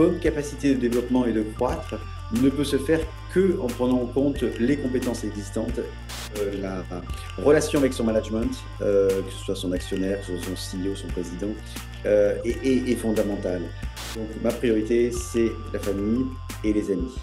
bonne capacité de développement et de croître ne peut se faire que en prenant en compte les compétences existantes, la relation avec son management, que ce soit son actionnaire, que ce soit son CEO, son président, est fondamentale. Donc ma priorité, c'est la famille et les amis.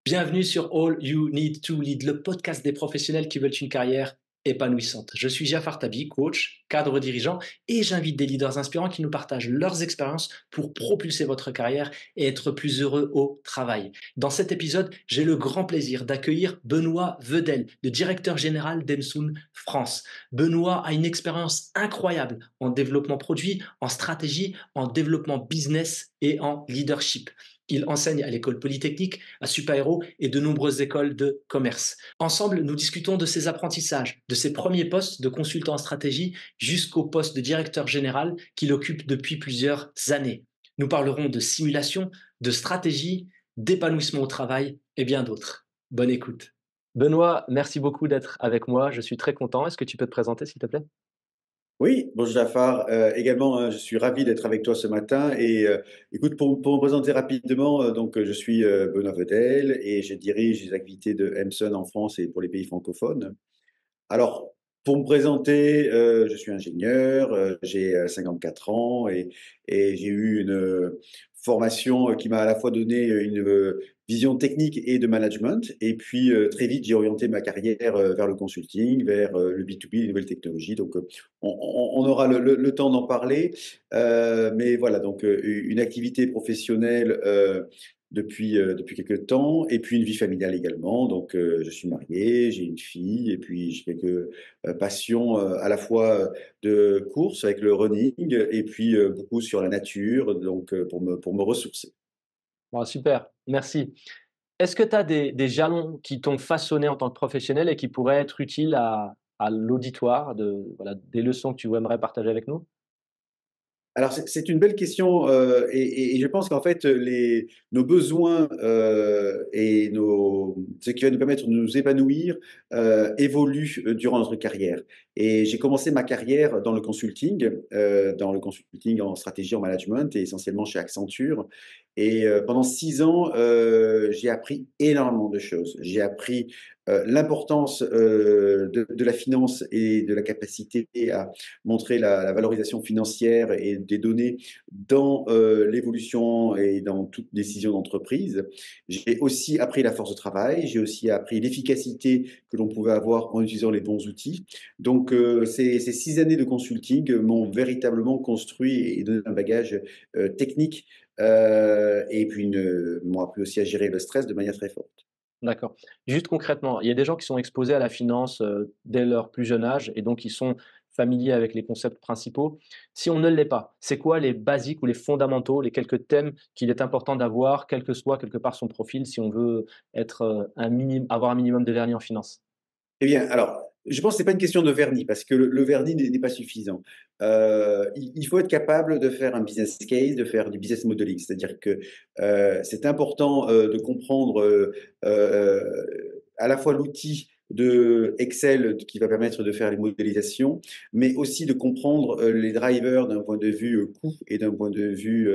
Bienvenue sur All You Need to Lead, le podcast des professionnels qui veulent une carrière épanouissante. Je suis Jafar Tabi, coach, cadre dirigeant, et j'invite des leaders inspirants qui nous partagent leurs expériences pour propulser votre carrière et être plus heureux au travail. Dans cet épisode, j'ai le grand plaisir d'accueillir Benoît Vedel, le directeur général d'Emsun France. Benoît a une expérience incroyable en développement produit, en stratégie, en développement business et en leadership. Il enseigne à l'école polytechnique, à Supaéro et de nombreuses écoles de commerce. Ensemble, nous discutons de ses apprentissages, de ses premiers postes de consultant en stratégie jusqu'au poste de directeur général qu'il occupe depuis plusieurs années. Nous parlerons de simulation, de stratégie, d'épanouissement au travail et bien d'autres. Bonne écoute. Benoît, merci beaucoup d'être avec moi. Je suis très content. Est-ce que tu peux te présenter, s'il te plaît? Oui, bonjour Jafar. Également, je suis ravi d'être avec toi ce matin. Et écoute, pour me présenter rapidement, je suis Benoît Vedel et je dirige les activités de Emson en France et pour les pays francophones. Alors, pour me présenter, je suis ingénieur, j'ai 54 ans et j'ai eu une formation qui m'a à la fois donné une vision technique et de management. Et puis, très vite, j'ai orienté ma carrière vers le consulting, vers le B2B, les nouvelles technologies. Donc, on aura le temps d'en parler. Mais voilà, donc une activité professionnelle depuis quelques temps, et puis une vie familiale également. Donc, je suis marié, j'ai une fille, et puis j'ai quelques passions à la fois de course avec le running, et puis beaucoup sur la nature, donc pour me ressourcer. Bon, super, merci. Est-ce que tu as des jalons qui t'ont façonné en tant que professionnel et qui pourraient être utiles à l'auditoire, voilà, des leçons que tu aimerais partager avec nous? Alors c'est une belle question, et je pense qu'en fait, nos besoins, et ce qui va nous permettre de nous épanouir, évoluent durant notre carrière. Et j'ai commencé ma carrière dans le consulting en stratégie, en management, et essentiellement chez Accenture. Et pendant 6 ans, j'ai appris énormément de choses. J'ai appris l'importance de la finance et de la capacité à montrer la valorisation financière et des données dans l'évolution et dans toute décision d'entreprise. J'ai aussi appris la force de travail, j'ai aussi appris l'efficacité que l'on pouvait avoir en utilisant les bons outils. Donc, ces 6 années de consulting m'ont véritablement construit et donné un bagage technique, et puis m'ont appris aussi à gérer le stress de manière très forte. D'accord. Juste concrètement, il y a des gens qui sont exposés à la finance, dès leur plus jeune âge et donc ils sont familiers avec les concepts principaux. Si on ne l'est pas, c'est quoi les basiques ou les fondamentaux, les quelques thèmes qu'il est important d'avoir, quel que soit quelque part son profil, si on veut être, avoir un minimum de vernis en finance? Eh bien, alors, je pense que c'est pas une question de vernis, parce que le vernis n'est pas suffisant. Il faut être capable de faire un business case, de faire du business modeling. C'est-à-dire que, c'est important, de comprendre, à la fois l'outil de Excel qui va permettre de faire les modélisations, mais aussi de comprendre, les drivers d'un point de vue, coût, et d'un point de vue,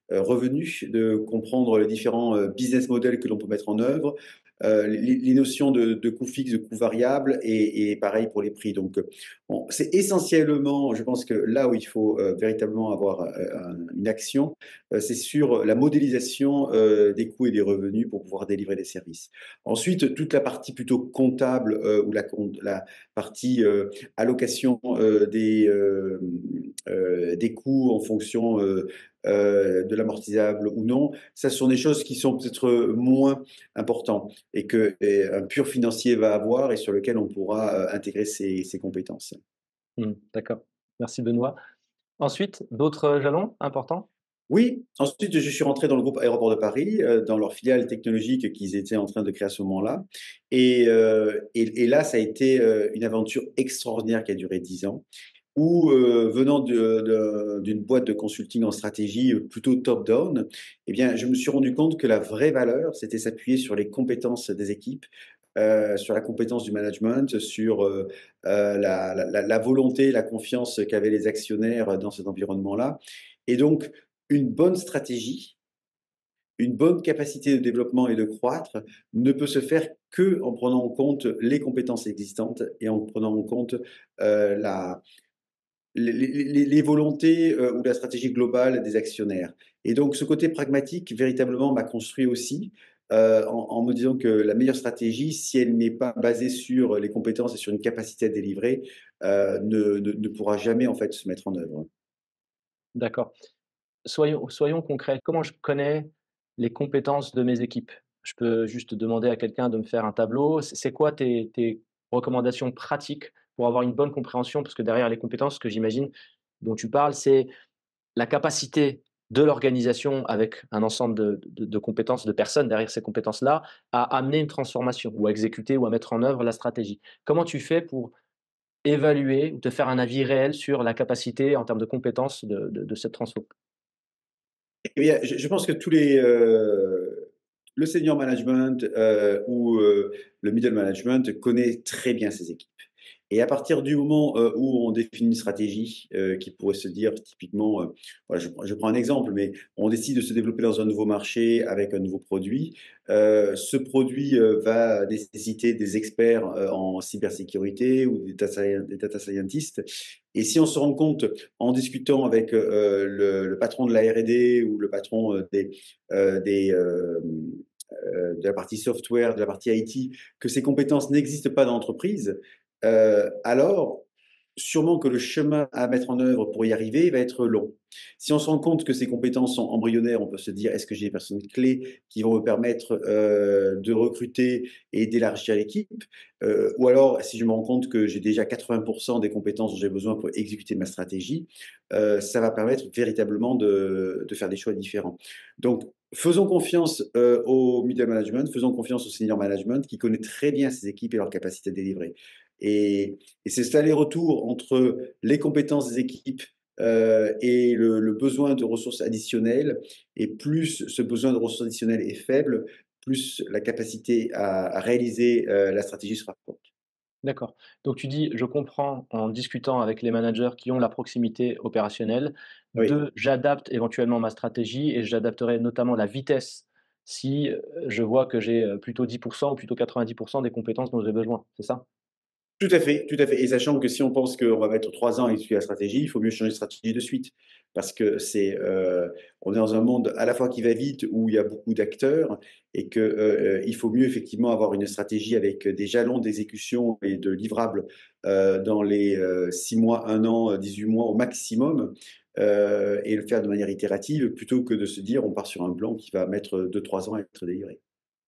revenu, de comprendre les différents, business models que l'on peut mettre en œuvre, les notions de coût fixe, de coût variable, et pareil pour les prix. Donc, bon, c'est essentiellement, je pense que là où il faut véritablement avoir une action, c'est sur la modélisation des coûts et des revenus pour pouvoir délivrer des services. Ensuite, toute la partie plutôt comptable, ou la partie allocation des coûts en fonction de l'amortisable ou non, ça ce sont des choses qui sont peut-être moins importantes, et qu'un pur financier va avoir, et sur lequel on pourra intégrer ses compétences. Mmh, d'accord. Merci Benoît. Ensuite, d'autres, jalons importants? Oui, ensuite je suis rentré dans le groupe Aéroports de Paris, dans leur filiale technologique qu'ils étaient en train de créer à ce moment-là. Et là, ça a été une aventure extraordinaire qui a duré 10 ans, où venant d'une boîte de consulting en stratégie plutôt top-down, eh bien, je me suis rendu compte que la vraie valeur, c'était s'appuyer sur les compétences des équipes, sur la compétence du management, sur la volonté, la confiance qu'avaient les actionnaires dans cet environnement-là. Et donc, une bonne stratégie une bonne capacité de développement et de croître ne peut se faire que en prenant en compte les compétences existantes et en prenant en compte la les volontés, ou la stratégie globale des actionnaires. Et donc ce côté pragmatique, véritablement, m'a construit aussi, en me disant que la meilleure stratégie, si elle n'est pas basée sur les compétences et sur une capacité à délivrer, ne pourra jamais, en fait, se mettre en œuvre. D'accord. Soyons concrets. Comment je connais les compétences de mes équipes? Je peux juste demander à quelqu'un de me faire un tableau. C'est quoi tes recommandations pratiques pour avoir une bonne compréhension? Parce que derrière les compétences, ce que j'imagine dont tu parles, c'est la capacité de l'organisation avec un ensemble de compétences, de personnes derrière ces compétences-là, à amener une transformation ou à exécuter ou à mettre en œuvre la stratégie. Comment tu fais pour évaluer ou te faire un avis réel sur la capacité en termes de compétences de cette transfo? Eh bien, je pense que le senior management, ou le middle management connaît très bien ses équipes. Et à partir du moment, où on définit une stratégie, qui pourrait se dire typiquement, voilà, je prends un exemple, mais on décide de se développer dans un nouveau marché avec un nouveau produit. Ce produit, va nécessiter des experts, en cybersécurité ou des data scientists. Et si on se rend compte, en discutant avec, le patron de la R&D ou le patron, des, de la partie software, de la partie IT, que ces compétences n'existent pas dans l'entreprise, alors sûrement que le chemin à mettre en œuvre pour y arriver va être long. Si on se rend compte que ces compétences sont embryonnaires, on peut se dire: «Est-ce que j'ai des personnes clés qui vont me permettre, de recruter et d'élargir l'équipe?» Ou alors, si je me rends compte que j'ai déjà 80 des compétences dont j'ai besoin pour exécuter ma stratégie, ça va permettre véritablement de faire des choix différents. Donc faisons confiance, au middle management, faisons confiance au senior management qui connaît très bien ses équipes et leur capacité à délivrer. Et c'est cet aller-retour entre les compétences des équipes, et le besoin de ressources additionnelles, et plus ce besoin de ressources additionnelles est faible, plus la capacité à réaliser, la stratégie sera forte. D'accord. Donc tu dis: «Je comprends en discutant avec les managers qui ont la proximité opérationnelle». Oui. 2, j'adapte éventuellement ma stratégie et j'adapterai notamment la vitesse si, je vois que j'ai, plutôt 10 ou plutôt 90 des compétences dont j'ai besoin, c'est ça? Tout à fait, et sachant que si on pense qu'on va mettre 3 ans à étudier la stratégie, il faut mieux changer de stratégie de suite. Parce que on est dans un monde à la fois qui va vite, où il y a beaucoup d'acteurs, et que, il faut mieux effectivement avoir une stratégie avec des jalons d'exécution et de livrables, dans les, 6 mois, 1 an, 18 mois au maximum, et le faire de manière itérative, plutôt que de se dire: «On part sur un plan qui va mettre 2 3 ans à être délivré».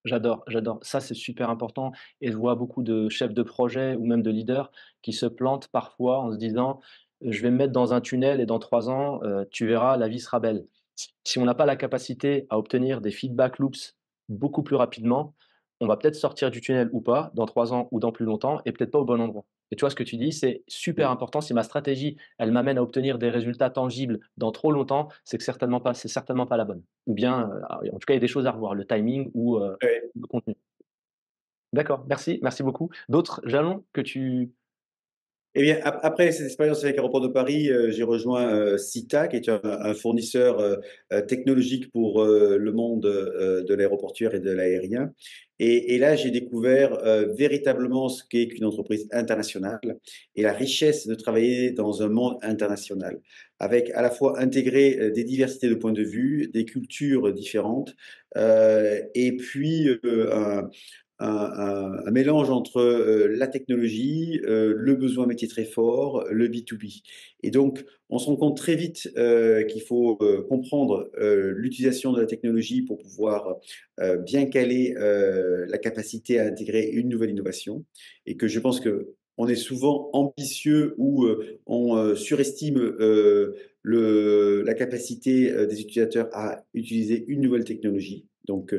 J'adore, j'adore. Ça, c'est super important et je vois beaucoup de chefs de projet ou même de leaders qui se plantent parfois en se disant: «Je vais me mettre dans un tunnel et dans 3 ans, tu verras, la vie sera belle». Si on n'a pas la capacité à obtenir des feedback loops beaucoup plus rapidement, on va peut-être sortir du tunnel ou pas, dans 3 ans ou dans plus longtemps et peut-être pas au bon endroit. Et tu vois ce que tu dis, c'est super important. Si ma stratégie, elle m'amène à obtenir des résultats tangibles dans trop longtemps, c'est certainement pas la bonne. Ou bien, en tout cas, il y a des choses à revoir, le timing ou Ouais. le contenu. D'accord, merci, merci beaucoup. D'autres jalons que tu Eh bien, après cette expérience avec Aéroports de Paris, j'ai rejoint, SITA, qui est un fournisseur, technologique pour, le monde, de l'aéroportuaire et de l'aérien. Et là, j'ai découvert, véritablement ce qu'est qu'une entreprise internationale et la richesse de travailler dans un monde international. Avec à la fois intégrer, des diversités de points de vue, des cultures différentes, et puis, un mélange entre, la technologie, le besoin métier très fort, le B2B. Et donc, on se rend compte très vite, qu'il faut, comprendre, l'utilisation de la technologie pour pouvoir, bien caler, la capacité à intégrer une nouvelle innovation, et que je pense qu'on est souvent ambitieux ou, on, surestime, la capacité, des utilisateurs à utiliser une nouvelle technologie. Donc,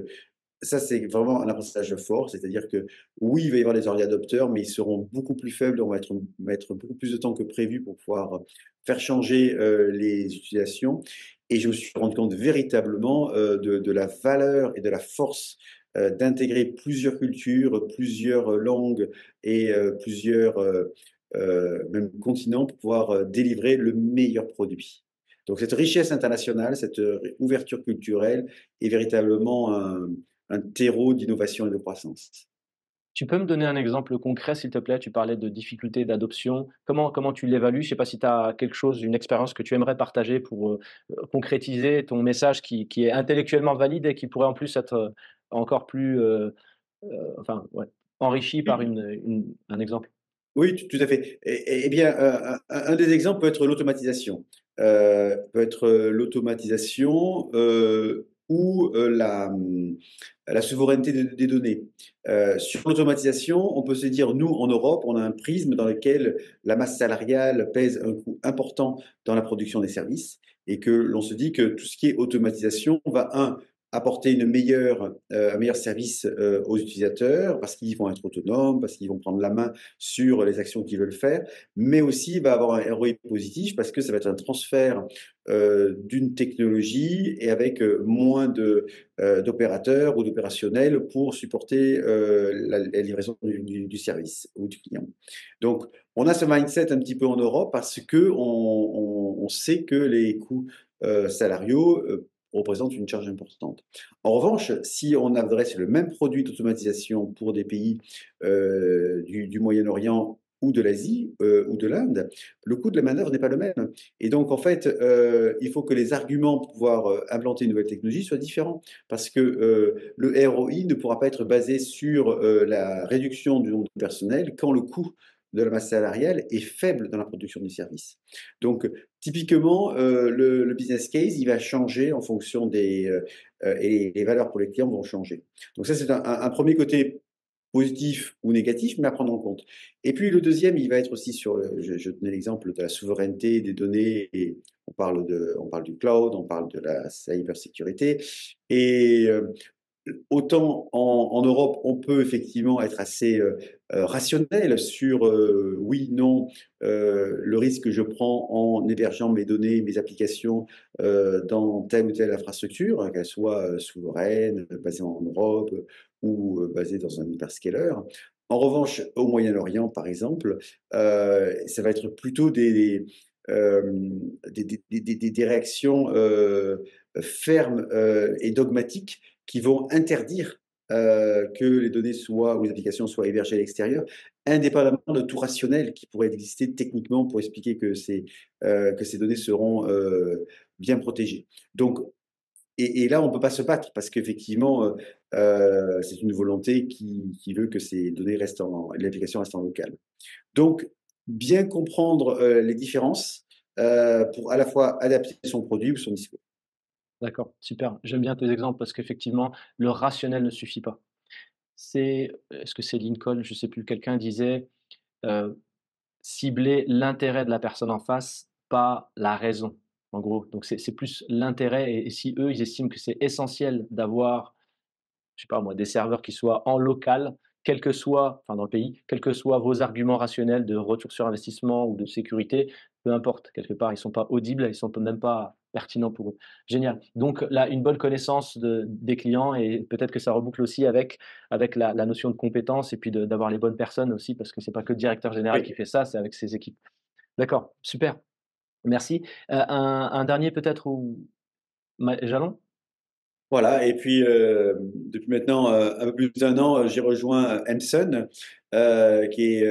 ça, c'est vraiment un apprentissage fort, c'est-à-dire que oui, il va y avoir des early adopteurs, mais ils seront beaucoup plus faibles, on va mettre beaucoup plus de temps que prévu pour pouvoir, faire changer, les utilisations. Et je me suis rendu compte véritablement, de la valeur et de la force, d'intégrer plusieurs cultures, plusieurs, langues, et plusieurs, même continents, pour pouvoir, délivrer le meilleur produit. Donc cette richesse internationale, cette ouverture culturelle est véritablement un terreau d'innovation et de croissance. Tu peux me donner un exemple concret, s'il te plaît? Tu parlais de difficultés d'adoption. Comment tu l'évalues? Je sais pas si tu as quelque chose, une expérience que tu aimerais partager pour, concrétiser ton message qui est intellectuellement valide et qui pourrait en plus être, encore plus, enfin, ouais, enrichi par un exemple. Oui, tout à fait. Eh bien, un des exemples peut être l'automatisation. Peut être, l'automatisation, ou, la souveraineté des données. Sur l'automatisation, on peut se dire, nous, en Europe, on a un prisme dans lequel la masse salariale pèse un coût important dans la production des services et que l'on se dit que tout ce qui est automatisation va, apporter un meilleur service, aux utilisateurs parce qu'ils vont être autonomes, parce qu'ils vont prendre la main sur les actions qu'ils veulent faire, mais aussi va avoir un ROI positif parce que ça va être un transfert d'une technologie et avec moins d'opérateurs ou d'opérationnels pour supporter la livraison du service ou du client. Donc, on a ce mindset un petit peu en Europe parce que on sait que les coûts salariaux représentent une charge importante. En revanche, si on adresse le même produit d'automatisation pour des pays du Moyen-Orient ou de l'Asie ou de l'Inde, le coût de la manœuvre n'est pas le même. Et donc, en fait, il faut que les arguments pour pouvoir implanter une nouvelle technologie soient différents. Parce que le ROI ne pourra pas être basé sur la réduction du nombre de personnel quand le coût de la masse salariale est faible dans la production du service. Donc, typiquement, le business case, il va changer en fonction et les valeurs pour les clients vont changer. Donc ça, c'est un premier côté positif ou négatif, mais à prendre en compte. Et puis le deuxième, il va être aussi sur je tenais l'exemple de la souveraineté des données, et on parle du cloud, on parle de la cybersécurité, et autant en Europe, on peut effectivement être assez rationnel sur oui, non, le risque que je prends en hébergeant mes données, mes applications dans telle ou telle infrastructure, qu'elle soit souveraine, basée en Europe ou basée dans un hyperscaler. En revanche, au Moyen-Orient, par exemple, ça va être plutôt euh, des réactions fermes et dogmatiques qui vont interdire que les données soient ou les applications soient hébergées à l'extérieur, indépendamment de tout rationnel qui pourrait exister techniquement pour expliquer que ces données seront bien protégées. Donc, et là, on ne peut pas se battre parce qu'effectivement, c'est une volonté qui veut que ces données l'application reste en local. Donc, bien comprendre les différences pour à la fois adapter son produit ou son discours. D'accord, super. J'aime bien tes exemples parce qu'effectivement, le rationnel ne suffit pas. Est-ce que c'est Lincoln? Je sais plus, quelqu'un disait, heu: «Cibler l'intérêt de la personne en face, pas la raison», en gros. Donc c'est plus l'intérêt et si eux, ils estiment que c'est essentiel d'avoir, je sais pas moi, des serveurs qui soient en local, quel que soit enfin dans le pays, quels que soient vos arguments rationnels de retour sur investissement ou de sécurité, peu importe, quelque part, ils sont pas audibles, ils sont même pas pertinents pour eux. Génial. Donc là, une bonne connaissance des clients et peut-être que ça reboucle aussi avec la notion de compétence et puis d'avoir les bonnes personnes aussi, parce que c'est pas que le directeur général qui Oui. fait ça, c'est avec ses équipes. D'accord, super, merci. Un dernier peut-être ou jalon? Voilà, et puis depuis maintenant un peu plus d'un an, j'ai rejoint Emson, qui est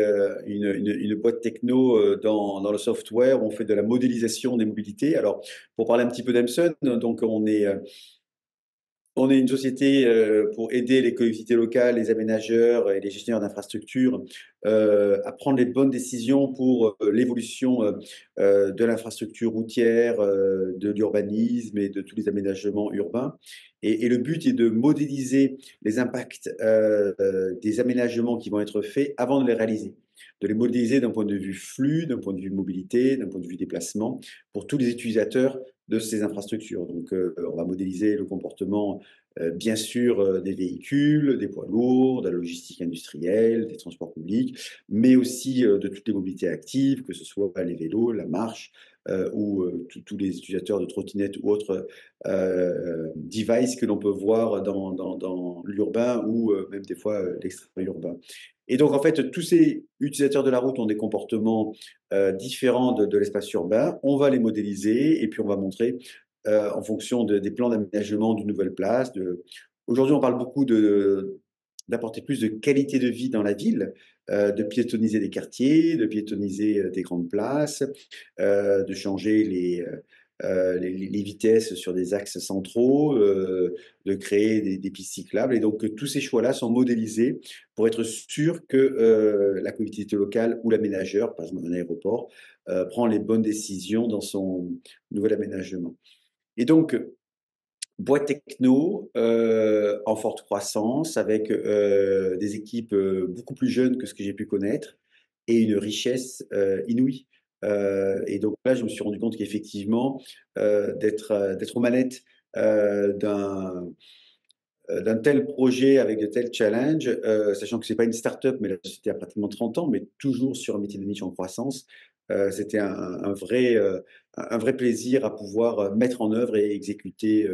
une boîte techno dans le software où on fait de la modélisation des mobilités. Alors, pour parler un petit peu d'Emson, donc on est une société pour aider les collectivités locales, les aménageurs et les gestionnaires d'infrastructures à prendre les bonnes décisions pour l'évolution de l'infrastructure routière, de l'urbanisme et de tous les aménagements urbains. Et le but est de modéliser les impacts des aménagements qui vont être faits avant de les réaliser. De les modéliser d'un point de vue flux, d'un point de vue mobilité, d'un point de vue déplacement, pour tous les utilisateurs de ces infrastructures. Donc, on va modéliser le comportement bien sûr des véhicules, des poids lourds, de la logistique industrielle, des transports publics, mais aussi de toutes les mobilités actives, que ce soit les vélos, la marche, ou tous les utilisateurs de trottinettes ou autres devices que l'on peut voir dans l'urbain ou même des fois l'extra-urbain. Et donc, en fait, tous ces utilisateurs de la route ont des comportements différents de l'espace urbain. On va les modéliser et puis on va montrer en fonction des plans d'aménagement d'une nouvelle place. Aujourd'hui, on parle beaucoup d'apporter plus de qualité de vie dans la ville, de piétoniser des quartiers, de piétoniser des grandes places, de changer les vitesses sur des axes centraux, de créer des pistes cyclables. Et donc, tous ces choix-là sont modélisés pour être sûr que la collectivité locale ou l'aménageur, par exemple un aéroport, prend les bonnes décisions dans son nouvel aménagement. Et donc, boîte techno en forte croissance, avec des équipes beaucoup plus jeunes que ce que j'ai pu connaître et une richesse inouïe. Et donc là, je me suis rendu compte qu'effectivement, d'être aux manettes d'un tel projet avec de tels challenges, sachant que c'est pas une start-up, mais la société a pratiquement 30 ans, mais toujours sur un métier de niche en croissance, c'était un vrai plaisir à pouvoir mettre en œuvre et exécuter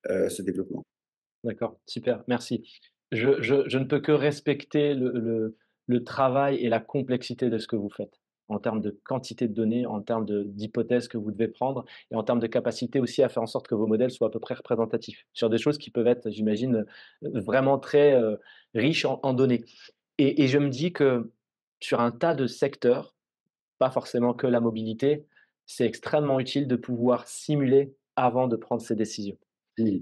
ce développement. D'accord, super, merci. Je ne peux que respecter le travail et la complexité de ce que vous faites, en termes de quantité de données, en termes d'hypothèses que vous devez prendre et en termes de capacité aussi à faire en sorte que vos modèles soient à peu près représentatifs, sur des choses qui peuvent être, j'imagine, vraiment très, riches en données. Et je me dis que sur un tas de secteurs, pas forcément que la mobilité, c'est extrêmement utile de pouvoir simuler avant de prendre ses décisions. Mmh.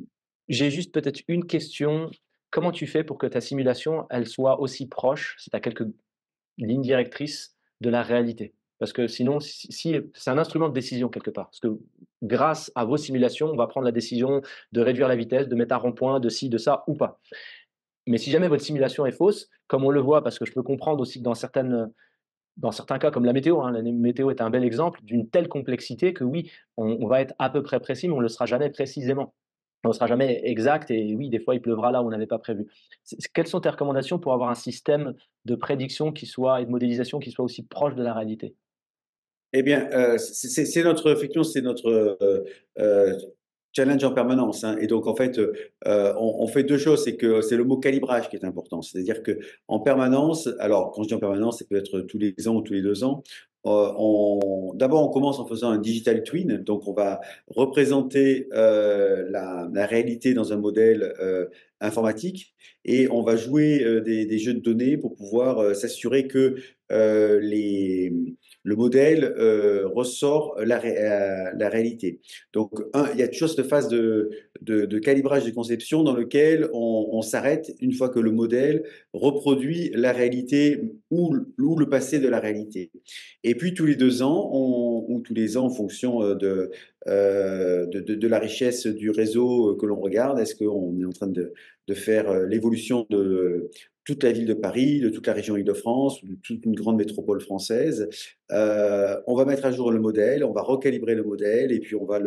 J'ai juste peut-être une question. Comment tu fais pour que ta simulation, elle soit aussi proche, si tu as quelques lignes directrices, de la réalité? Parce que sinon, si c'est un instrument de décision quelque part. Parce que grâce à vos simulations, on va prendre la décision de réduire la vitesse, de mettre un rond-point, de ci, de ça ou pas. Mais si jamais votre simulation est fausse, comme on le voit, parce que je peux comprendre aussi que dans certains cas, comme la météo, hein, la météo est un bel exemple d'une telle complexité que oui, on va être à peu près précis, mais on ne le sera jamais précisément. On ne sera jamais exact et oui, des fois, il pleuvra là où on n'avait pas prévu. Quelles sont tes recommandations pour avoir un système de prédiction qui soit et de modélisation qui soit aussi proche de la réalité? Eh bien, c'est notre effectivement, c'est notre, challenge en permanence, hein. Et donc en fait, on fait 2 choses, c'est que c'est le mot calibrage qui est important. C'est-à-dire qu'en permanence, alors quand je dis en permanence, c'est peut-être tous les ans ou tous les 2 ans, on d'abord on commence en faisant un digital twin, donc on va représenter, la réalité dans un modèle, informatique, et on va jouer, des jeux de données pour pouvoir, s'assurer que, les le modèle ressort la réalité. Donc, il y a toujours cette phase de calibrage de conception dans lequel on s'arrête une fois que le modèle reproduit la réalité ou le passé de la réalité. Et puis tous les 2 ans, ou tous les ans en fonction de la richesse du réseau que l'on regarde, est-ce qu'on est en train de faire l'évolution de toute la ville de Paris, de toute la région Île-de-France, de toute une grande métropole française. On va mettre à jour le modèle, on va recalibrer le modèle et puis on va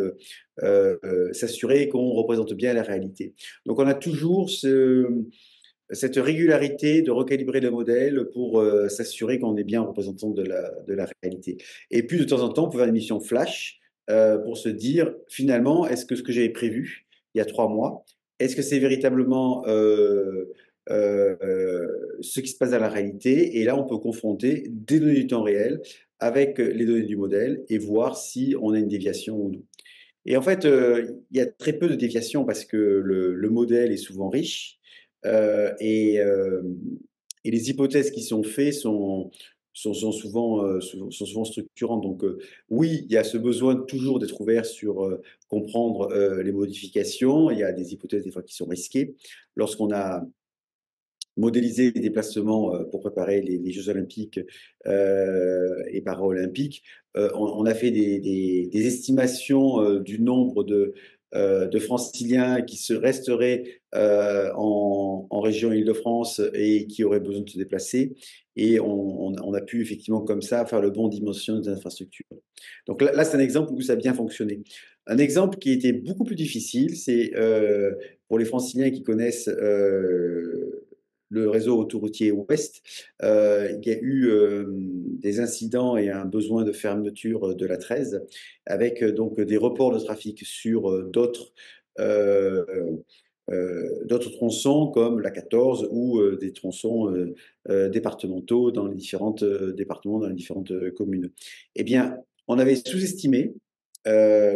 s'assurer qu'on représente bien la réalité. Donc on a toujours cette régularité de recalibrer le modèle pour s'assurer qu'on est bien représentant de la réalité. Et puis de temps en temps, on peut faire une mission flash pour se dire finalement, est-ce que ce que j'avais prévu il y a 3 mois, est-ce que c'est véritablement ce qui se passe dans la réalité? Et là, on peut confronter des données du temps réel avec les données du modèle et voir si on a une déviation ou non. Et en fait, il y a très peu de déviations parce que le modèle est souvent riche, et les hypothèses qui sont faites sont souvent structurantes. Donc, oui, il y a ce besoin toujours d'être ouvert sur, comprendre, les modifications. Il y a des hypothèses des fois qui sont risquées. Lorsqu'on a modéliser les déplacements pour préparer les Jeux olympiques et paralympiques. On a fait des estimations du nombre de franciliens qui resteraient en région Île-de-France et qui auraient besoin de se déplacer. Et on a pu effectivement comme ça faire le bon dimensionnement des infrastructures. Donc là, c'est un exemple où ça a bien fonctionné. Un exemple qui était beaucoup plus difficile, c'est pour les franciliens qui connaissent le réseau autoroutier ouest, il y a eu des incidents et un besoin de fermeture de la 13, avec donc des reports de trafic sur euh, d'autres tronçons comme la 14 ou des tronçons départementaux dans les différents départements, dans les différentes communes. Eh bien, on avait sous-estimé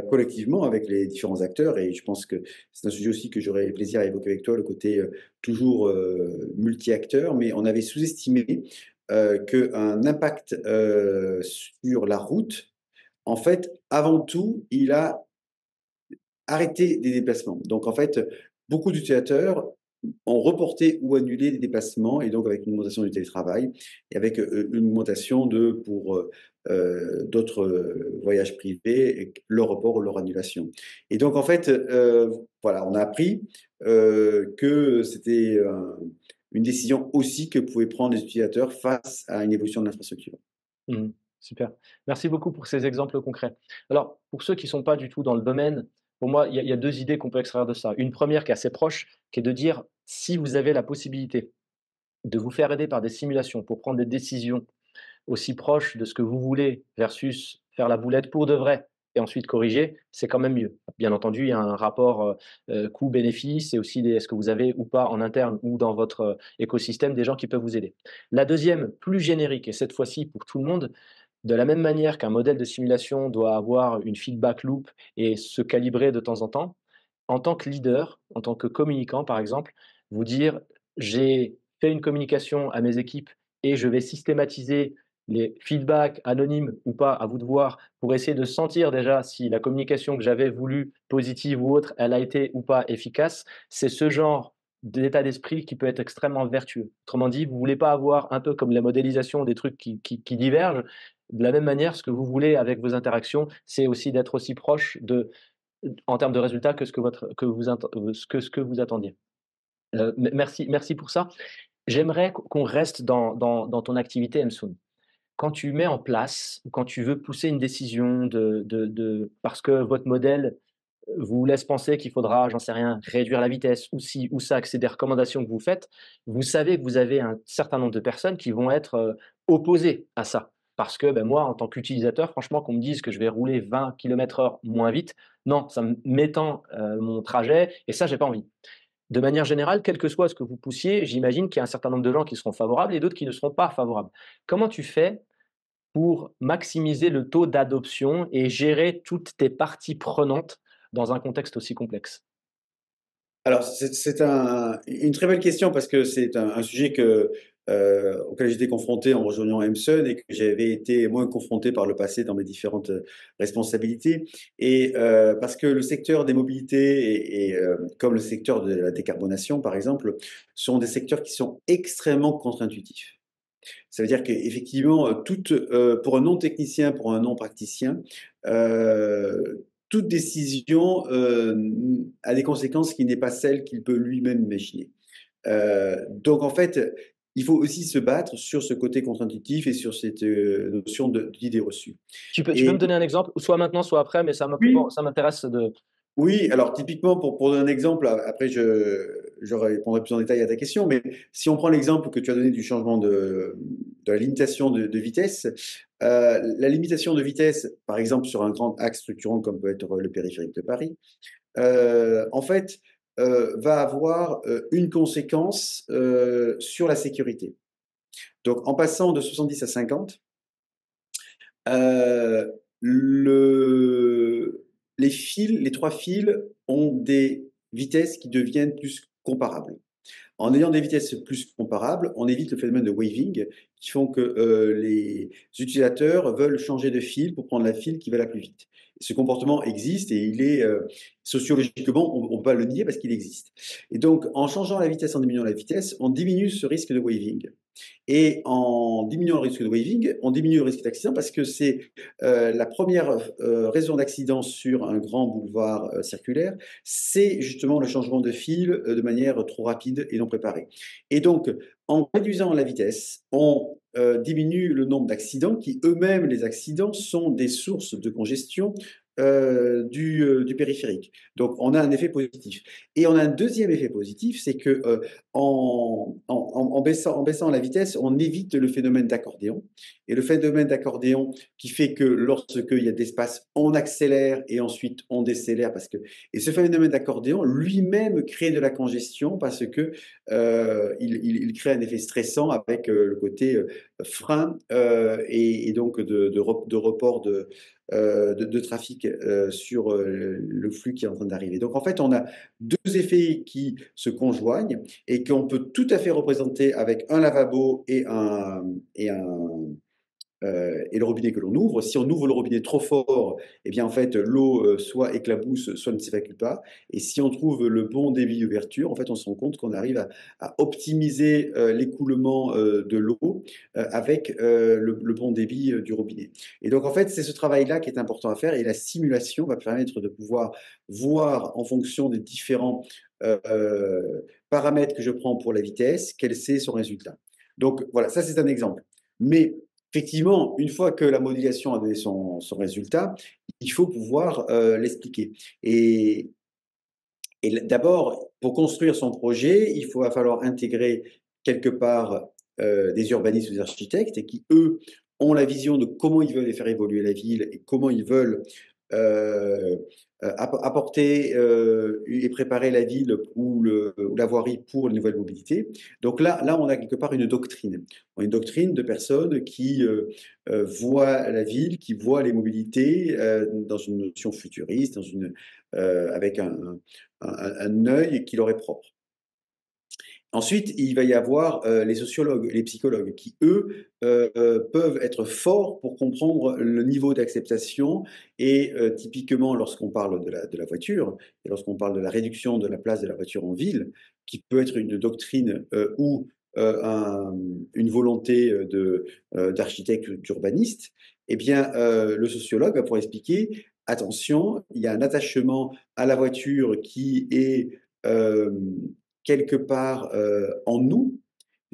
collectivement avec les différents acteurs, et je pense que c'est un sujet aussi que j'aurais plaisir à évoquer avec toi, le côté toujours multi-acteurs, mais on avait sous-estimé qu'un impact sur la route, en fait, avant tout, il a arrêté des déplacements. Donc, en fait, beaucoup d'utilisateurs ont reporté ou annulé des déplacements, et donc avec une augmentation du télétravail et avec une augmentation pour d'autres voyages privés, et leur report ou leur annulation. Et donc, en fait, voilà, on a appris que c'était une décision aussi que pouvaient prendre les utilisateurs face à une évolution de l'infrastructure. Mmh. Super. Merci beaucoup pour ces exemples concrets. Alors, pour ceux qui ne sont pas du tout dans le domaine, pour moi, il y a 2 idées qu'on peut extraire de ça. Une première qui est assez proche, qui est de dire, si vous avez la possibilité de vous faire aider par des simulations pour prendre des décisions aussi proches de ce que vous voulez versus faire la boulette pour de vrai et ensuite corriger, c'est quand même mieux. Bien entendu, il y a un rapport, coût-bénéfice et aussi des est-ce que vous avez ou pas en interne ou dans votre, écosystème des gens qui peuvent vous aider. La deuxième, plus générique et cette fois-ci pour tout le monde, de la même manière qu'un modèle de simulation doit avoir une feedback loop et se calibrer de temps en tant que leader, en tant que communicant par exemple, vous dire: «J'ai fait une communication à mes équipes et je vais systématiser les feedbacks anonymes ou pas, à vous de voir, pour essayer de sentir déjà si la communication que j'avais voulu, positive ou autre, elle a été ou pas efficace». C'est ce genre d'état d'esprit qui peut être extrêmement vertueux. Autrement dit, vous voulez pas avoir un peu comme la modélisation des trucs qui divergent. De la même manière, ce que vous voulez avec vos interactions, c'est aussi d'être aussi proche de en termes de résultats que ce que vous attendiez. Merci pour ça. J'aimerais qu'on reste dans ton activité Msoon. Quand tu mets en place ou quand tu veux pousser une décision parce que votre modèle vous laisse penser qu'il faudra, j'en sais rien, réduire la vitesse ou ci ou ça, que c'est des recommandations que vous faites, vous savez que vous avez un certain nombre de personnes qui vont être, opposées à ça. Parce que, moi, en tant qu'utilisateur, franchement, qu'on me dise que je vais rouler 20 km/h moins vite, non, ça m'étend, mon trajet et ça, j'ai pas envie. De manière générale, quel que soit ce que vous poussiez, j'imagine qu'il y a un certain nombre de gens qui seront favorables et d'autres qui ne seront pas favorables. Comment tu fais pour maximiser le taux d'adoption et gérer toutes tes parties prenantes dans un contexte aussi complexe? Alors, c'est une très belle question parce que c'est un sujet auquel j'étais confronté en rejoignant Emerson et que j'avais été moins confronté par le passé dans mes différentes responsabilités. Et parce que le secteur des mobilités comme le secteur de la décarbonation, par exemple, sont des secteurs qui sont extrêmement contre-intuitifs. Ça veut dire qu'effectivement, pour un non-technicien, pour un non-praticien, toute décision a des conséquences qui n'est pas celle qu'il peut lui-même imaginer. Donc en fait, il faut aussi se battre sur ce côté contre-intuitif et sur cette notion d'idée reçue. Tu peux me Et donner un exemple, soit maintenant, soit après, mais oui, ça m'intéresse de oui, alors typiquement, pour donner un exemple, après je répondrai plus en détail à ta question, mais si on prend l'exemple que tu as donné du changement de la limitation de vitesse, la limitation de vitesse, par exemple sur un grand axe structurant comme peut être le périphérique de Paris, en fait, va avoir une conséquence sur la sécurité. Donc en passant de 70 à 50, euh, les trois fils ont des vitesses qui deviennent plus comparables. En ayant des vitesses plus comparables, on évite le phénomène de waving qui font que les utilisateurs veulent changer de file pour prendre la file qui va la plus vite. Ce comportement existe et il est sociologiquement, on ne peut pas le nier parce qu'il existe. Et donc, en changeant la vitesse, en diminuant la vitesse, on diminue ce risque de waving. Et en diminuant le risque de waving, on diminue le risque d'accident parce que c'est la première raison d'accident sur un grand boulevard circulaire, c'est justement le changement de fil de manière trop rapide et non préparée. Et donc, en réduisant la vitesse, on diminue le nombre d'accidents qui eux-mêmes, les accidents, sont des sources de congestion du périphérique. Donc, on a un effet positif. Et on a un deuxième effet positif, c'est que en baissant la vitesse, on évite le phénomène d'accordéon. Et le phénomène d'accordéon qui fait que lorsqu'il y a de l'espace, on accélère et ensuite on décélère. Et ce phénomène d'accordéon lui-même crée de la congestion parce que il crée un effet stressant avec le côté frein et donc de report de trafic sur le flux qui est en train d'arriver. Donc en fait, on a deux effets qui se conjoignent et qu'on peut tout à fait représenter avec un lavabo et le robinet que l'on ouvre. Si on ouvre le robinet trop fort, eh bien en fait l'eau soit éclabousse, soit ne s'évacue pas. Et si on trouve le bon débit d'ouverture, en fait on se rend compte qu'on arrive à optimiser l'écoulement de l'eau avec le bon débit du robinet. Et donc en fait c'est ce travail-là qui est important à faire et la simulation va permettre de pouvoir voir en fonction des différents paramètres que je prends pour la vitesse, quel c'est son résultat. Donc voilà, ça c'est un exemple. Mais effectivement, une fois que la modélisation a donné son résultat, il faut pouvoir l'expliquer. Et d'abord, pour construire son projet, va falloir intégrer quelque part des urbanistes ou des architectes et qui, eux, ont la vision de comment ils veulent faire évoluer la ville et comment ils veulent euh, apporter et préparer la ville ou la voirie pour les nouvelles mobilités. Donc là, on a quelque part une doctrine. Une doctrine de personnes qui voient la ville, qui voient les mobilités dans une notion futuriste, avec un œil qui leur est propre. Ensuite, il va y avoir les sociologues, les psychologues, qui, eux, peuvent être forts pour comprendre le niveau d'acceptation. Et typiquement, lorsqu'on parle de la voiture, et lorsqu'on parle de la réduction de la place de la voiture en ville, qui peut être une doctrine ou une volonté d'architecte ou d'urbaniste, eh bien, le sociologue va pouvoir expliquer, attention, il y a un attachement à la voiture qui est quelque part en nous.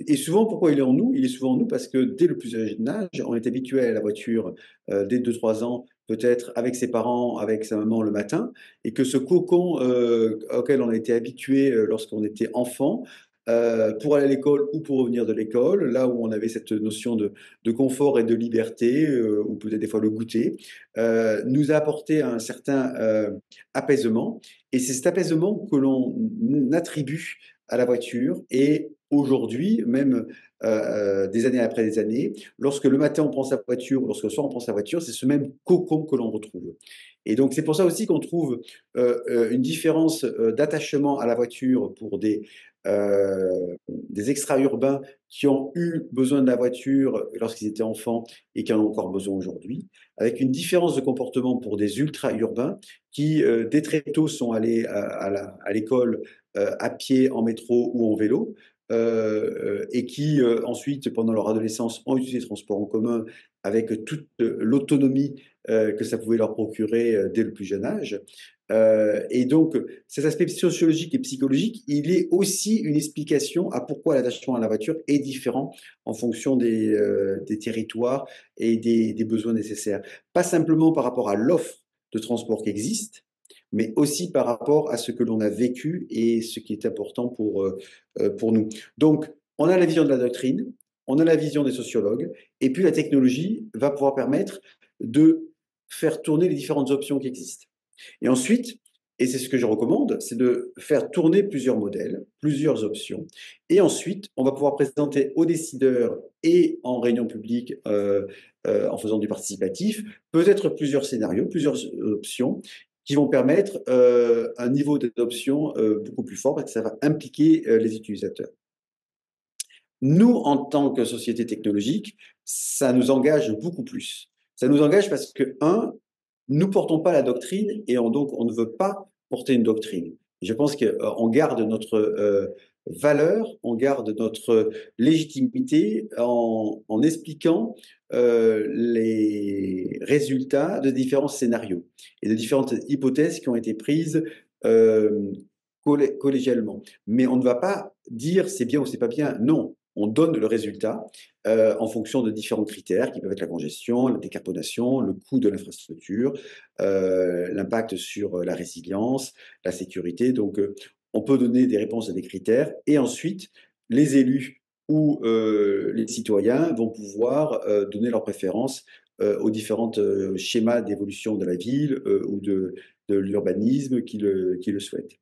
Et souvent, pourquoi il est en nous? Il est souvent en nous parce que dès le plus jeune âge, on est habitué à la voiture dès 2 3 ans, peut-être avec ses parents, avec sa maman le matin, et que ce cocon auquel on a été habitué lorsqu'on était enfant, pour aller à l'école ou pour revenir de l'école, là où on avait cette notion de confort et de liberté, ou peut-être des fois le goûter, nous a apporté un certain apaisement. Et c'est cet apaisement que l'on attribue à la voiture. Et aujourd'hui, même des années après des années, lorsque le matin on prend sa voiture, lorsque le soir on prend sa voiture, c'est ce même cocon que l'on retrouve. Et donc c'est pour ça aussi qu'on trouve une différence d'attachement à la voiture pour des extra-urbains qui ont eu besoin de la voiture lorsqu'ils étaient enfants et qui en ont encore besoin aujourd'hui, avec une différence de comportement pour des ultra-urbains qui, dès très tôt, sont allés à l'école à pied, en métro ou en vélo, et qui, ensuite, pendant leur adolescence, ont utilisé les transports en commun avec toute l'autonomie que ça pouvait leur procurer dès le plus jeune âge. Et donc, cet aspect sociologique et psychologique, il est aussi une explication à pourquoi l'attachement à la voiture est différent en fonction des territoires et des besoins nécessaires. Pas simplement par rapport à l'offre de transport qui existe, mais aussi par rapport à ce que l'on a vécu et ce qui est important pour nous. Donc, on a la vision de la doctrine, on a la vision des sociologues, et puis la technologie va pouvoir permettre de faire tourner les différentes options qui existent. Et ensuite, et c'est ce que je recommande, c'est de faire tourner plusieurs modèles, plusieurs options. Et ensuite, on va pouvoir présenter aux décideurs et en réunion publique, en faisant du participatif, peut-être plusieurs scénarios, plusieurs options. qui vont permettre un niveau d'adoption beaucoup plus fort parce que ça va impliquer les utilisateurs. Nous, en tant que société technologique, ça nous engage beaucoup plus. Ça nous engage parce que, un, nous portons pas la doctrine et donc on ne veut pas porter une doctrine. Je pense qu'on garde notre valeur, on garde notre légitimité en expliquant les résultats de différents scénarios et de différentes hypothèses qui ont été prises euh, collégialement. Mais on ne va pas dire c'est bien ou c'est pas bien. Non, on donne le résultat en fonction de différents critères qui peuvent être la congestion, la décarbonation, le coût de l'infrastructure, l'impact sur la résilience, la sécurité. Donc, on peut donner des réponses à des critères et ensuite, les élus ou les citoyens vont pouvoir donner leurs préférences aux différents schémas d'évolution de la ville ou de l'urbanisme qui le souhaitent.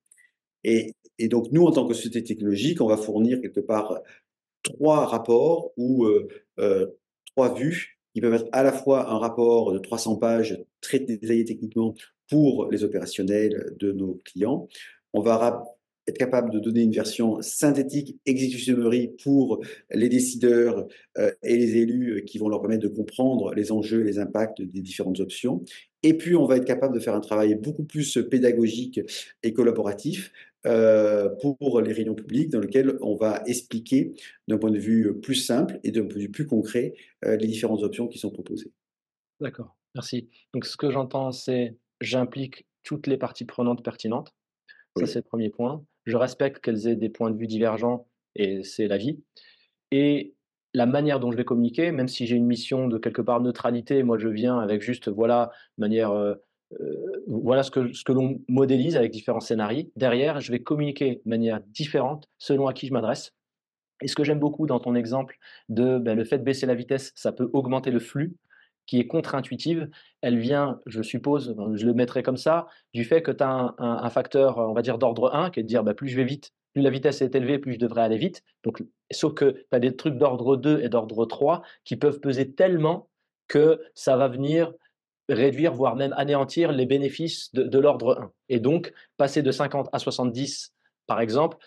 Et donc, nous, en tant que société technologique, on va fournir quelque part trois rapports ou trois vues qui peuvent être à la fois un rapport de 300 pages très détaillé techniquement pour les opérationnels de nos clients. On va être capable de donner une version synthétique exécutionnerie pour les décideurs et les élus qui vont leur permettre de comprendre les enjeux et les impacts des différentes options. Et puis, on va être capable de faire un travail beaucoup plus pédagogique et collaboratif pour les réunions publiques dans lesquelles on va expliquer d'un point de vue plus simple et d'un point de vue plus concret les différentes options qui sont proposées. D'accord, merci. Donc ce que j'entends, c'est j'implique toutes les parties prenantes pertinentes. Ça, Oui, c'est le premier point. Je respecte qu'elles aient des points de vue divergents et c'est la vie. Et la manière dont je vais communiquer, même si j'ai une mission de quelque part neutralité, moi je viens avec juste voilà, manière, voilà ce que l'on modélise avec différents scénarios. Derrière, je vais communiquer de manière différente selon à qui je m'adresse. Et ce que j'aime beaucoup dans ton exemple de le fait de baisser la vitesse, ça peut augmenter le flux, qui est contre-intuitive. Elle vient, je suppose, je le mettrai comme ça, du fait que tu as un facteur, on va dire d'ordre 1, qui est de dire plus je vais vite, plus la vitesse est élevée, plus je devrais aller vite. Donc, sauf que tu as des trucs d'ordre 2 et d'ordre 3 qui peuvent peser tellement que ça va venir réduire, voire même anéantir les bénéfices de l'ordre 1. Et donc, passer de 50 à 70, par exemple,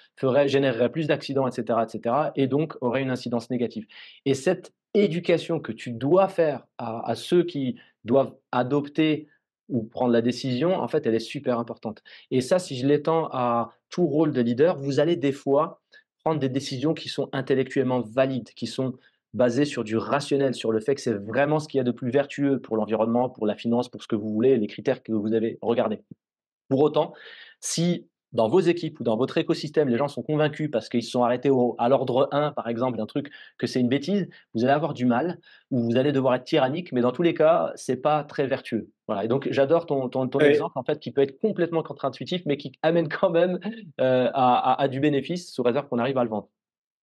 générerait plus d'accidents, etc., etc., et donc aurait une incidence négative. Et cette éducation que tu dois faire à ceux qui doivent adopter ou prendre la décision, en fait, elle est super importante. Et ça, si je l'étends à tout rôle de leader, vous allez des fois prendre des décisions qui sont intellectuellement valides, qui sont basées sur du rationnel, sur le fait que c'est vraiment ce qu'il y a de plus vertueux pour l'environnement, pour la finance, pour ce que vous voulez, les critères que vous avez regardés. Pour autant, si dans vos équipes ou dans votre écosystème, les gens sont convaincus parce qu'ils se sont arrêtés à l'ordre 1, par exemple, d'un truc que c'est une bêtise, vous allez avoir du mal ou vous allez devoir être tyrannique, mais dans tous les cas, c'est pas très vertueux. Voilà. Et donc, j'adore ton ouais, exemple, en fait, qui peut être complètement contre-intuitif, mais qui amène quand même à du bénéfice, sous réserve qu'on arrive à le vendre.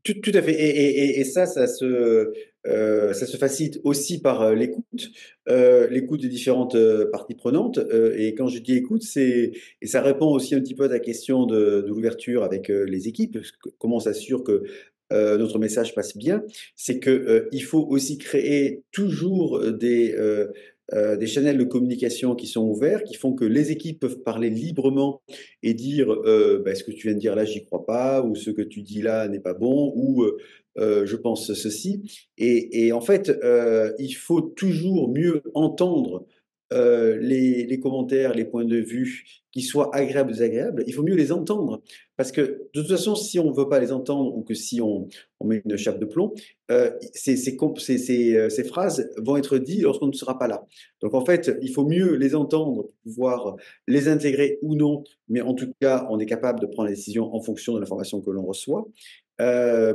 tout à fait. Et ça, ça se facilite aussi par l'écoute des différentes parties prenantes. Et quand je dis écoute, et ça répond aussi un petit peu à ta question de l'ouverture avec les équipes, comment on s'assure que notre message passe bien, c'est que il faut aussi créer toujours des channels de communication qui sont ouverts, qui font que les équipes peuvent parler librement et dire bah, ce que tu viens de dire là, j'y crois pas, ou ce que tu dis là n'est pas bon, ou je pense ceci. Et en fait, il faut toujours mieux entendre les commentaires, les points de vue qui soient agréables ou désagréables. Il faut mieux les entendre. Parce que de toute façon, si on ne veut pas les entendre ou que si on met une chape de plomb, ces phrases vont être dites lorsqu'on ne sera pas là. Donc en fait, il faut mieux les entendre pour pouvoir les intégrer ou non, mais en tout cas, on est capable de prendre les décisions en fonction de l'information que l'on reçoit,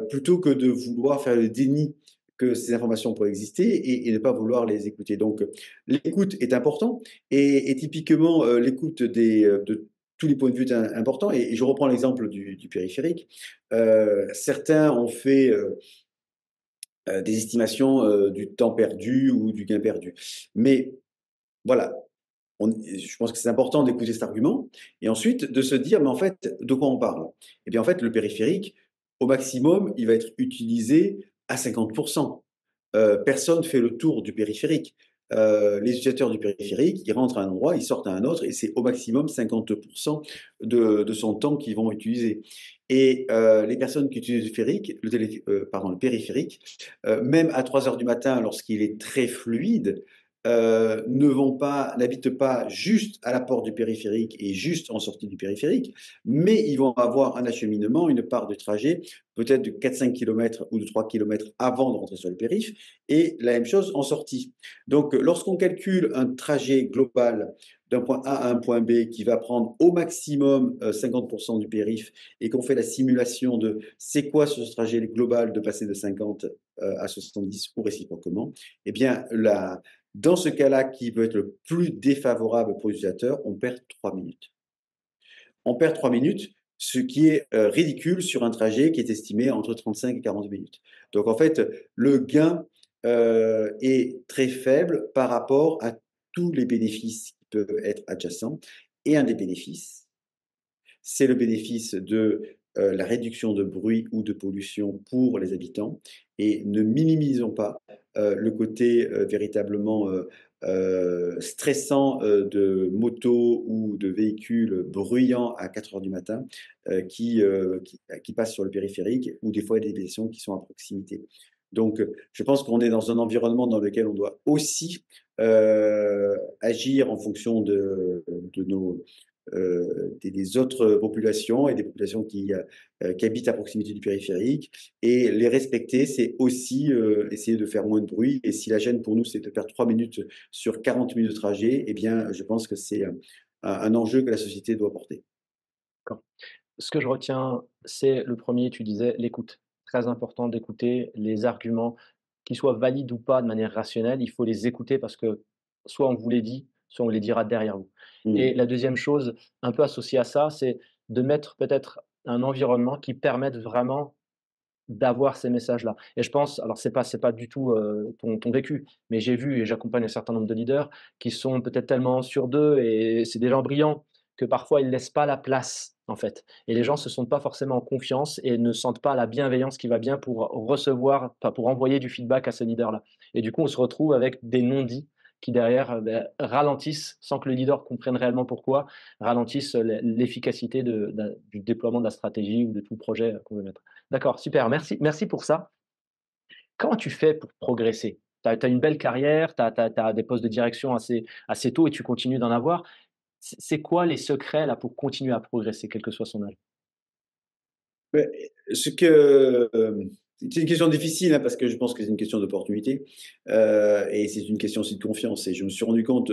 plutôt que de vouloir faire le déni que ces informations pourraient exister et ne pas vouloir les écouter. Donc, l'écoute est important et typiquement, l'écoute de tous les points de vue est important. Et je reprends l'exemple du périphérique. Certains ont fait des estimations du temps perdu ou du gain perdu. Mais voilà, je pense que c'est important d'écouter cet argument et ensuite de se dire, mais en fait, de quoi on parle? Eh bien, en fait, le périphérique, au maximum, il va être utilisé à 50%. Personne ne fait le tour du périphérique. les utilisateurs du périphérique, ils rentrent à un endroit, ils sortent à un autre, et c'est au maximum 50% de son temps qu'ils vont utiliser. Et les personnes qui utilisent le périphérique, même à 3 heures du matin, lorsqu'il est très fluide, n'habitent pas juste à la porte du périphérique et juste en sortie du périphérique, mais ils vont avoir un acheminement, une part de trajet, peut-être de 4-5 km ou de 3 km avant de rentrer sur le périph', et la même chose en sortie. Donc, lorsqu'on calcule un trajet global d'un point A à un point B qui va prendre au maximum 50% du périph' et qu'on fait la simulation de c'est quoi ce trajet global de passer de 50 à 70 ou réciproquement, eh bien, dans ce cas-là, qui peut être le plus défavorable pour l'utilisateur, on perd 3 minutes. On perd 3 minutes, ce qui est ridicule sur un trajet qui est estimé entre 35 et 40 minutes. Donc en fait, le gain est très faible par rapport à tous les bénéfices qui peuvent être adjacents. Et un des bénéfices, c'est le bénéfice de la réduction de bruit ou de pollution pour les habitants. Et ne minimisons pas le côté véritablement stressant de motos ou de véhicules bruyants à 4 heures du matin qui passent sur le périphérique, ou des fois il y a des stations qui sont à proximité. Donc, je pense qu'on est dans un environnement dans lequel on doit aussi agir en fonction des autres populations et des populations qui habitent à proximité du périphérique. Et les respecter, c'est aussi essayer de faire moins de bruit. Et si la gêne pour nous, c'est de faire 3 minutes sur 40 minutes de trajet, eh bien, je pense que c'est un enjeu que la société doit porter. D'accord. Ce que je retiens, c'est le premier, tu disais l'écoute. Très important d'écouter les arguments, qu'ils soient valides ou pas de manière rationnelle, il faut les écouter parce que soit on vous les dit, soit on les dira derrière vous. Et Mm. la deuxième chose, un peu associée à ça, c'est de mettre peut-être un environnement qui permette vraiment d'avoir ces messages-là. Et je pense, alors c'est pas du tout, ton vécu, mais j'ai vu et j'accompagne un certain nombre de leaders qui sont peut-être tellement sûrs d'eux et c'est des gens brillants que parfois ils laissent pas la place, en fait. Et les gens se sentent pas forcément en confiance et ne sentent pas la bienveillance qui va bien pour recevoir, enfin pour envoyer du feedback à ce leader-là. Et du coup, on se retrouve avec des non-dits qui derrière, ralentissent sans que le leader comprenne réellement pourquoi, ralentissent l'efficacité du déploiement de la stratégie ou de tout projet, qu'on veut mettre. D'accord, super, merci pour ça. Comment tu fais pour progresser? Tu as une belle carrière, tu as des postes de direction assez tôt et tu continues d'en avoir. C'est quoi les secrets là pour continuer à progresser, quel que soit son âge? Ouais, c'est une question difficile, hein, parce que je pense que c'est une question d'opportunité, et c'est une question aussi de confiance. Et je me suis rendu compte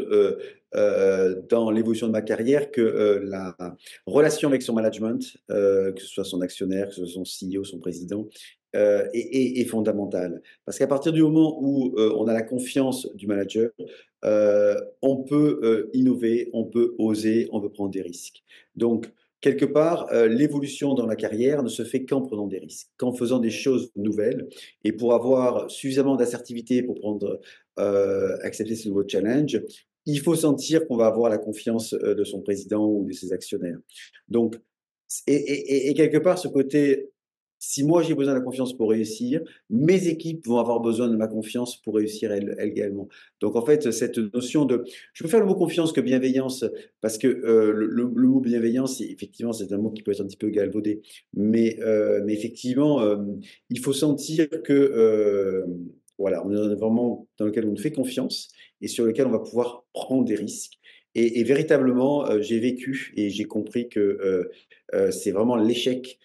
dans l'évolution de ma carrière que la relation avec son management, que ce soit son actionnaire, que ce soit son CEO, son président, est fondamentale. Parce qu'à partir du moment où on a la confiance du manager, on peut innover, on peut oser, on peut prendre des risques. Donc, quelque part, l'évolution dans la carrière ne se fait qu'en prenant des risques, qu'en faisant des choses nouvelles. Et pour avoir suffisamment d'assertivité pour accepter ces nouveaux challenges, il faut sentir qu'on va avoir la confiance de son président ou de ses actionnaires. Donc, et quelque part, ce côté, si moi j'ai besoin de la confiance pour réussir, mes équipes vont avoir besoin de ma confiance pour réussir elles également. Donc en fait, cette notion de, je préfère le mot confiance que bienveillance, parce que le mot bienveillance, effectivement, c'est un mot qui peut être un petit peu galvaudé. Mais effectivement, il faut sentir que voilà, on est dans un environnement dans lequel on nous fait confiance et sur lequel on va pouvoir prendre des risques. Et véritablement, j'ai vécu et j'ai compris que c'est vraiment l'échec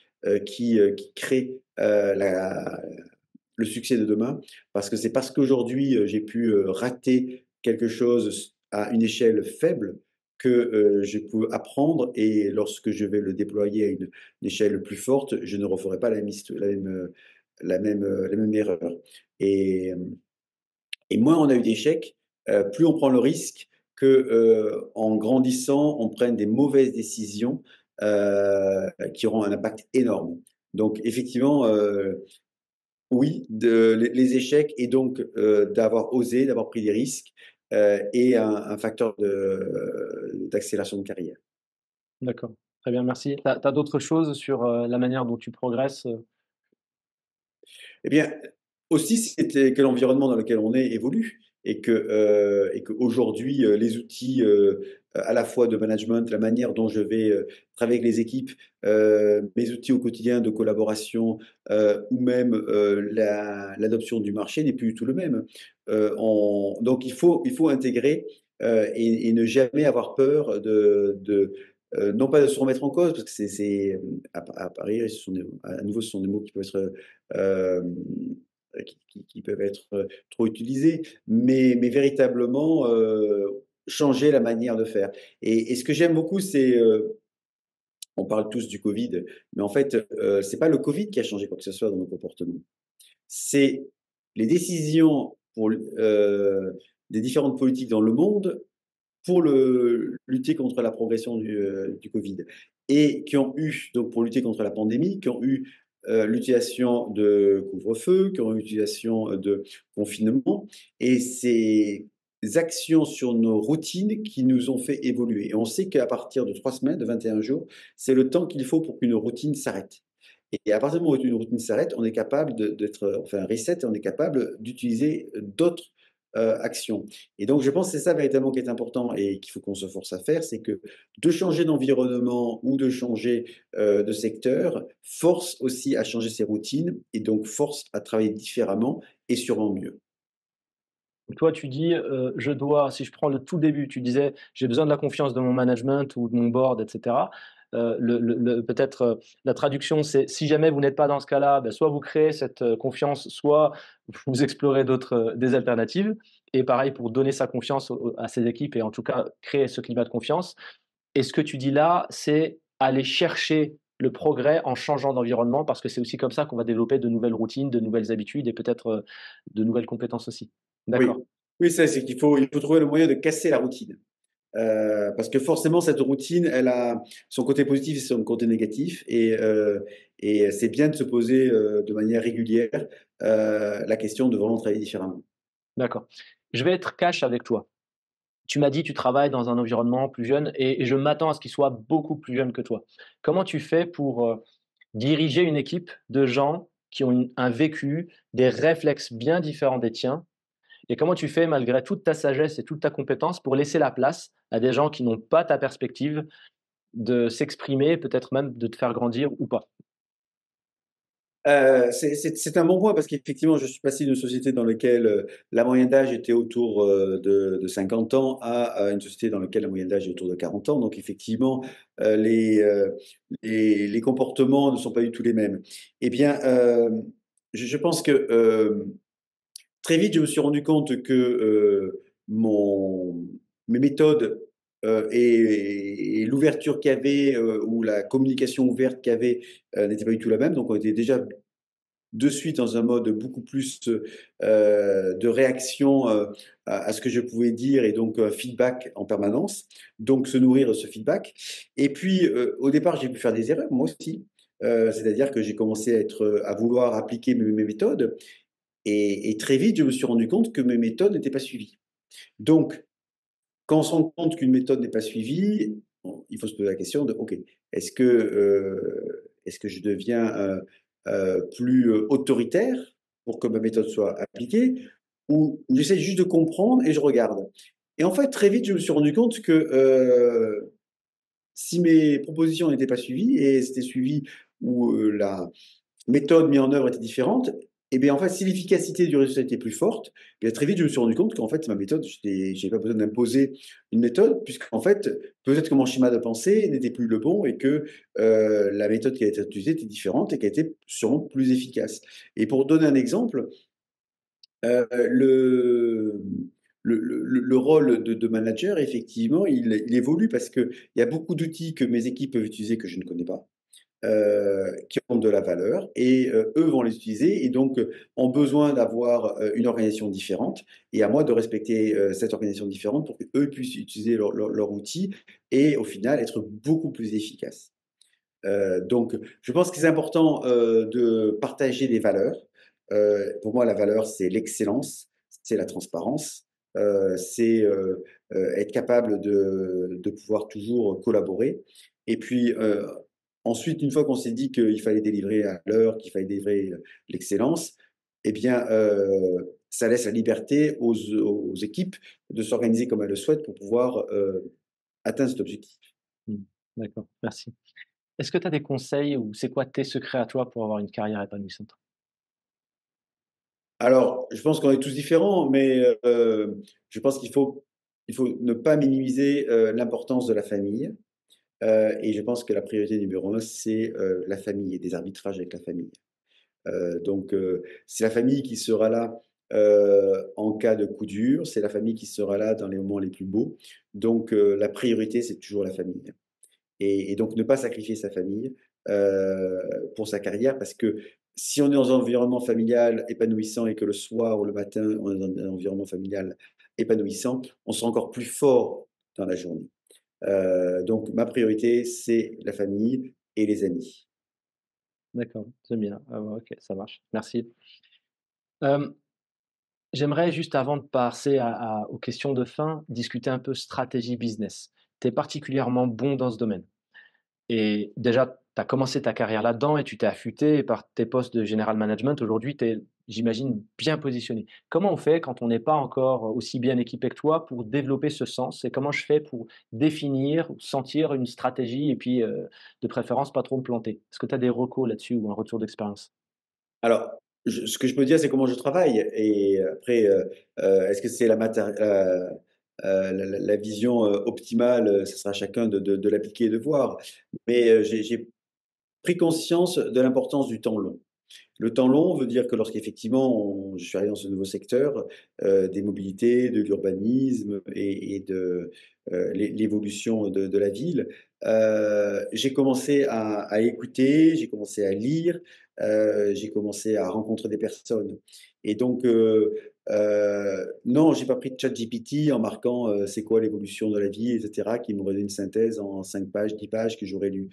qui crée le succès de demain. Parce que c'est parce qu'aujourd'hui, j'ai pu rater quelque chose à une échelle faible que je peux apprendre, et lorsque je vais le déployer à une échelle plus forte, je ne referai pas la même erreur. Et, et moins on a eu d'échecs, plus on prend le risque que, en grandissant, on prenne des mauvaises décisions qui auront un impact énorme. Donc effectivement, oui, les échecs, et donc d'avoir osé, d'avoir pris des risques, est un facteur d'accélération de carrière. D'accord, très bien, merci. Tu as d'autres choses sur, la manière dont tu progresses, Eh bien, aussi, c'était que l'environnement dans lequel on est évolue. et qu'aujourd'hui, les outils à la fois de management, la manière dont je vais travailler avec les équipes, mes outils au quotidien de collaboration ou même l'adoption du marché n'est plus du tout le même. Donc il faut intégrer et ne jamais avoir peur non pas de se remettre en cause, parce que à Paris, à nouveau, ce sont des mots qui peuvent être, euh, qui peuvent être trop utilisés, mais véritablement changer la manière de faire. Et ce que j'aime beaucoup, c'est, on parle tous du Covid, mais en fait, c'est pas le Covid qui a changé quoi que ce soit dans nos comportements. C'est les décisions des différentes politiques dans le monde pour lutter contre la progression du Covid et qui ont eu, donc pour lutter contre la pandémie, qui ont eu l'utilisation de couvre-feu, qui ont eu l'utilisation de confinement et ces actions sur nos routines qui nous ont fait évoluer. Et on sait qu'à partir de 3 semaines, de 21 jours, c'est le temps qu'il faut pour qu'une routine s'arrête. Et à partir du moment où une routine s'arrête, on est capable d'être, enfin, un reset, on est capable d'utiliser d'autres actions. Et donc, je pense que c'est ça véritablement qui est important et qu'il faut qu'on se force à faire, c'est que de changer d'environnement ou de changer de secteur force aussi à changer ses routines et donc force à travailler différemment et sûrement mieux. Toi, tu dis, je dois si je prends le tout début, tu disais: «J'ai besoin de la confiance de mon management ou de mon board» et cetera. Le peut-être, la traduction, c'est: si jamais vous n'êtes pas dans ce cas-là, bah, soit vous créez cette, confiance, soit vous explorez d'autres, des alternatives et pareil pour donner sa confiance à ses équipes et en tout cas créer ce climat de confiance. Et ce que tu dis là, c'est aller chercher le progrès en changeant d'environnement parce que c'est aussi comme ça qu'on va développer de nouvelles routines, de nouvelles habitudes et peut-être, de nouvelles compétences aussi. Oui, D'accord. oui, ça, c'est il faut trouver le moyen de casser la routine. Parce que forcément, cette routine, elle a son côté positif et son côté négatif. Et c'est bien de se poser de manière régulière la question de vraiment travailler différemment. D'accord. Je vais être cash avec toi. Tu m'as dit tu travailles dans un environnement plus jeune et je m'attends à ce qu'il soit beaucoup plus jeune que toi. Comment tu fais pour, diriger une équipe de gens qui ont un vécu, des réflexes bien différents des tiens? Et comment tu fais malgré toute ta sagesse et toute ta compétence pour laisser la place à des gens qui n'ont pas ta perspective de s'exprimer, peut-être même de te faire grandir ou pas? C'est un bon point parce qu'effectivement, je suis passé d'une société dans laquelle la moyenne d'âge était autour de 50 ans à une société dans laquelle la moyenne d'âge est autour de 40 ans. Donc effectivement, euh, les, euh, les comportements ne sont pas du tout les mêmes. Eh bien, je pense que très vite, je me suis rendu compte que mes méthodes et l'ouverture qu'il y avait ou la communication ouverte qu'il y avait n'était pas du tout la même. Donc, on était déjà de suite dans un mode beaucoup plus de réaction à ce que je pouvais dire et donc feedback en permanence. Donc, se nourrir de ce feedback. Et puis, au départ, j'ai pu faire des erreurs, moi aussi. C'est-à-dire que j'ai commencé à vouloir appliquer mes méthodes et très vite, je me suis rendu compte que mes méthodes n'étaient pas suivies. Donc, quand on se rend compte qu'une méthode n'est pas suivie, bon, il faut se poser la question de, OK, est-ce que je deviens plus autoritaire pour que ma méthode soit appliquée ou j'essaie juste de comprendre et je regarde. Et en fait, très vite, je me suis rendu compte que si mes propositions n'étaient pas suivies et c'était suivi ou la méthode mise en œuvre était différente, et bien en fait, si l'efficacité du résultat était plus forte, bien très vite, je me suis rendu compte qu'en fait, ma méthode, je n'avais pas besoin d'imposer une méthode, puisqu'en fait, peut-être que mon schéma de pensée n'était plus le bon et que la méthode qui a été utilisée était différente et qui a été sûrement plus efficace. Et pour donner un exemple, le, le rôle de manager, effectivement, il évolue parce qu'il y a beaucoup d'outils que mes équipes peuvent utiliser que je ne connais pas qui ont de la valeur et eux vont les utiliser et donc ont besoin d'avoir une organisation différente et à moi de respecter cette organisation différente pour qu'eux puissent utiliser leur outil et au final être beaucoup plus efficaces. Donc, je pense que c'est important de partager des valeurs. Pour moi, la valeur, c'est l'excellence, c'est la transparence, c'est être capable de pouvoir toujours collaborer. Et puis, ensuite, une fois qu'on s'est dit qu'il fallait délivrer à l'heure, qu'il fallait délivrer l'excellence, eh bien, ça laisse la liberté aux équipes de s'organiser comme elles le souhaitent pour pouvoir atteindre cet objectif. Mmh. D'accord, merci. Est-ce que tu as des conseils ou c'est quoi tes secrets à toi pour avoir une carrière épanouissante? Alors, je pense qu'on est tous différents, mais je pense il faut ne pas minimiser l'importance de la famille. Et je pense que la priorité numéro un, c'est la famille et des arbitrages avec la famille. C'est la famille qui sera là en cas de coup dur, c'est la famille qui sera là dans les moments les plus beaux. La priorité, c'est toujours la famille. Et donc ne pas sacrifier sa famille pour sa carrière, parce que si on est dans un environnement familial épanouissant et que le soir ou le matin, on est dans un environnement familial épanouissant, on sera encore plus fort dans la journée. Donc ma priorité, c'est la famille et les amis. D'accord, c'est bien. Ah ouais, OK, ça marche. Merci. Hem, J'aimerais juste avant de passer aux questions de fin, discuter un peu stratégie business. Tu es particulièrement bon dans ce domaine. Et déjà, tu as commencé ta carrière là-dedans et tu t'es affûté par tes postes de général management. Aujourd'hui, tu es, j'imagine, bien positionné. Comment on fait quand on n'est pas encore aussi bien équipé que toi pour développer ce sens? Et comment je fais pour définir, ou sentir une stratégie et puis, de préférence, pas trop me planter? Est-ce que tu as des recos là-dessus ou un retour d'expérience? Alors, ce que je peux dire, c'est comment je travaille et après, est-ce que c'est la vision, optimale, ce sera à chacun de l'appliquer et de voir. Mais, j'ai pris conscience de l'importance du temps long. Le temps long veut dire que lorsqu'effectivement je suis arrivé dans ce nouveau secteur, des mobilités, de l'urbanisme et de, l'évolution de la ville, j'ai commencé à écouter, j'ai commencé à lire, j'ai commencé à rencontrer des personnes et non, j'ai pas pris de ChatGPT en marquant, c'est quoi l'évolution de la vie et cetera, qui m'aurait donné une synthèse en 5 pages, 10 pages que j'aurais lu.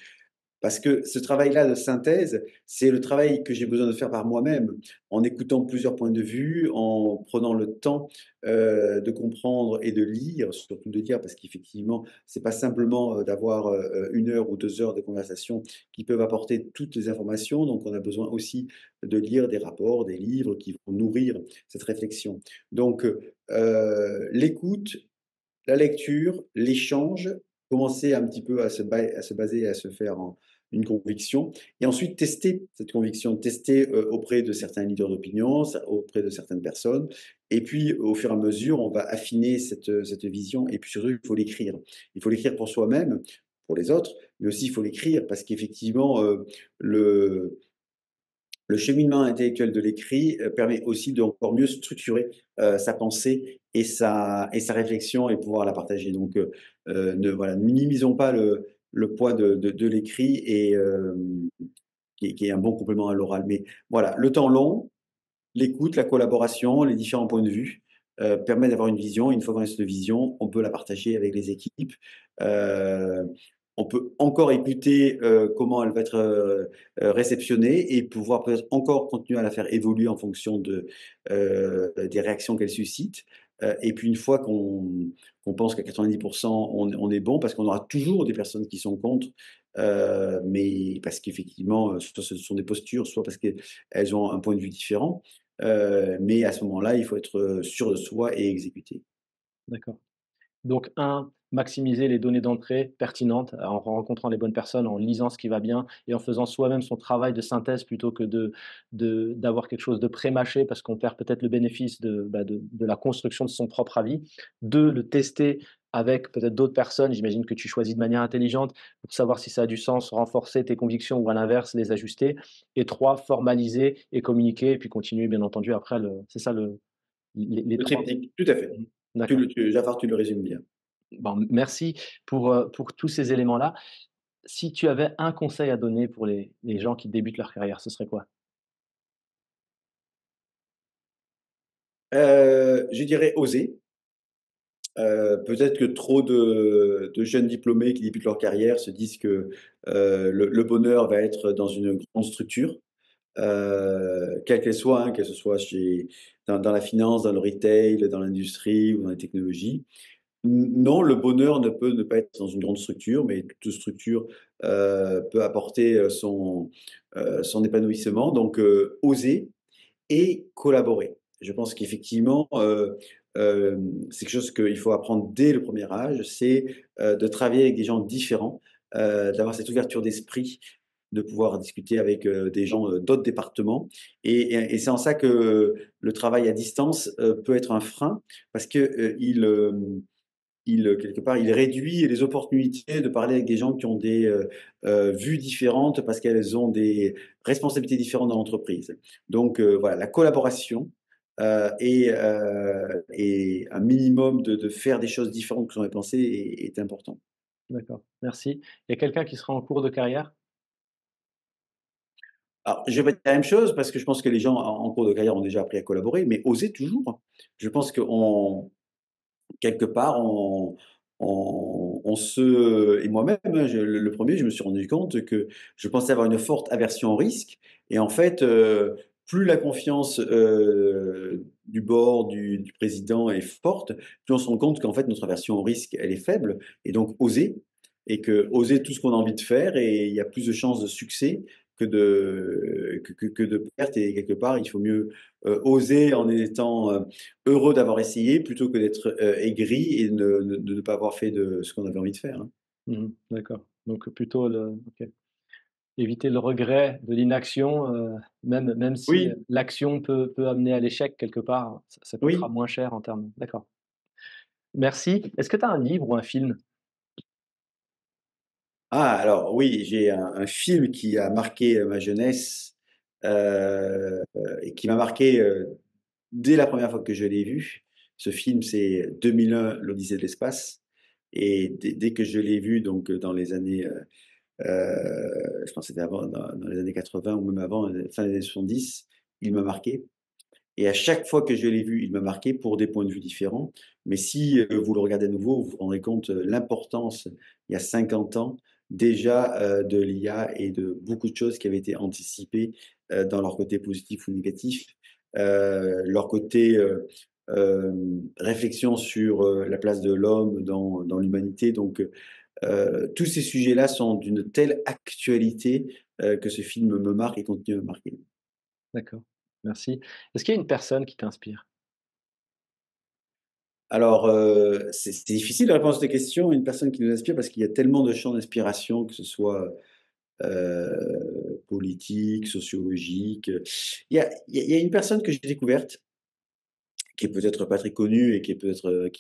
Parce que ce travail-là de synthèse, c'est le travail que j'ai besoin de faire par moi-même, en écoutant plusieurs points de vue, en prenant le temps, de comprendre et de lire, surtout de lire parce qu'effectivement, c'est pas simplement, d'avoir, 1 heure ou 2 heures de conversation qui peuvent apporter toutes les informations. Donc on a besoin aussi de lire des rapports, des livres qui vont nourrir cette réflexion. L'écoute, la lecture, l'échange, commencer un petit peu à se baser et à se faire une conviction et ensuite tester cette conviction, tester, auprès de certains leaders d'opinion, auprès de certaines personnes et puis au fur et à mesure, on va affiner cette vision et puis surtout, il faut l'écrire. Il faut l'écrire pour soi-même, pour les autres, mais aussi il faut l'écrire parce qu'effectivement, le le cheminement intellectuel de l'écrit, permet aussi d'encore mieux structurer, sa pensée et sa réflexion et pouvoir la partager. Ne minimisons pas le poids de l'écrit et qui est un bon complément à l'oral. Mais voilà, le temps long, l'écoute, la collaboration, les différents points de vue, permet d'avoir une vision. Une fois qu'on a cette vision, on peut la partager avec les équipes. Heu, on peut encore écouter, comment elle va être, réceptionnée et pouvoir peut-être encore continuer à la faire évoluer en fonction des réactions qu'elle suscite. Et puis une fois qu'on pense qu'à 90 on est bon parce qu'on aura toujours des personnes qui sont contre, mais parce qu'effectivement, soit ce sont des postures, soit parce qu'elles ont un point de vue différent. Mais à ce moment-là, il faut être, sûr de soi et exécuter. D'accord. Donc un, maximiser les données d'entrée pertinentes, en rencontrant les bonnes personnes, en lisant ce qui va bien et en faisant soi-même son travail de synthèse plutôt que d'avoir quelque chose de pré-mâché parce qu'on perd peut-être le bénéfice de la construction de son propre avis. 2, le tester avec peut-être d'autres personnes, j'imagine que tu choisis de manière intelligente pour savoir si ça a du sens, renforcer tes convictions ou à l'inverse les ajuster. Et 3, formaliser et communiquer et puis continuer bien entendu après c'est ça les Le 3. triptyque, tout à fait. Mmh. D'accord. Jafar, tu le résumes bien. Bon, merci pour tous ces éléments-là. Si tu avais un conseil à donner pour les gens qui débutent leur carrière, ce serait quoi? Je dirais oser. Peut-être que trop de jeunes diplômés qui débutent leur carrière se disent que, le bonheur va être dans une grande structure, quelle qu'elle soit, hein, qu'elle se soit dans la finance, dans le retail, dans l'industrie ou dans les technologies. Non, le bonheur ne peut ne pas être dans une grande structure, mais toute structure, peut apporter, son épanouissement. Oser et collaborer. Je pense qu'effectivement, c'est quelque chose qu'il faut apprendre dès le premier âge, c'est de travailler avec des gens différents, d'avoir cette ouverture d'esprit, de pouvoir discuter avec des gens d'autres départements. Et c'est en ça que le travail à distance peut être un frein, parce que quelque part, il réduit les opportunités de parler avec des gens qui ont des vues différentes parce qu'elles ont des responsabilités différentes dans l'entreprise. Donc voilà, la collaboration et un minimum de faire des choses différentes que l'on avait pensé est important. D'accord, merci. Il y a quelqu'un qui sera en cours de carrière? Alors, je vais pas dire la même chose parce que je pense que les gens en cours de carrière ont déjà appris à collaborer, mais oser toujours. Je pense qu'on quelque part, on se et moi-même, hein, le 1er, je me suis rendu compte que je pensais avoir une forte aversion au risque et en fait, plus la confiance, du board, du président est forte, plus on se rend compte qu'en fait notre aversion au risque, elle est faible et donc oser et que oser tout ce qu'on a envie de faire et il y a plus de chances de succès que de perte et quelque part, il faut mieux, oser en étant, heureux d'avoir essayé plutôt que d'être, aigri et de ne pas avoir fait de ce qu'on avait envie de faire, hein. Mmh. D'accord, donc plutôt le OK. Éviter le regret de l'inaction, même si, Oui, l'action peut amener à l'échec quelque part, ça coûtera oui. moins cher en termes d'accord. Merci. Est-ce que tu as un livre ou un film? Ah alors oui, j'ai un film qui a marqué, ma jeunesse, et qui m'a marqué, dès la première fois que je l'ai vu. Ce film, c'est 2001, l'Odyssée de l'espace et dès que je l'ai vu donc, dans les années, je pense que c'était avant dans les années 80 ou même avant, fin des années 70, il m'a marqué. Et à chaque fois que je l'ai vu, il m'a marqué pour des points de vue différents. Mais si, vous le regardez à nouveau, vous vous rendrez compte, l'importance, il y a 50 ans, déjà, de l'IA et de beaucoup de choses qui avaient été anticipées, dans leur côté positif ou négatif. Leur côté, réflexion sur, la place de l'homme dans l'humanité. Donc, tous ces sujets-là sont d'une telle actualité, que ce film me marque et continue à me marquer. D'accord, merci. Est-ce qu'il y a une personne qui t'inspire? Alors, c'est difficile de répondre à cette question, une personne qui nous inspire parce qu'il y a tellement de champs d'inspiration, que ce soit, politique, sociologique, il y a une personne que j'ai découverte, qui est peut-être pas très connue et qui est peut-être,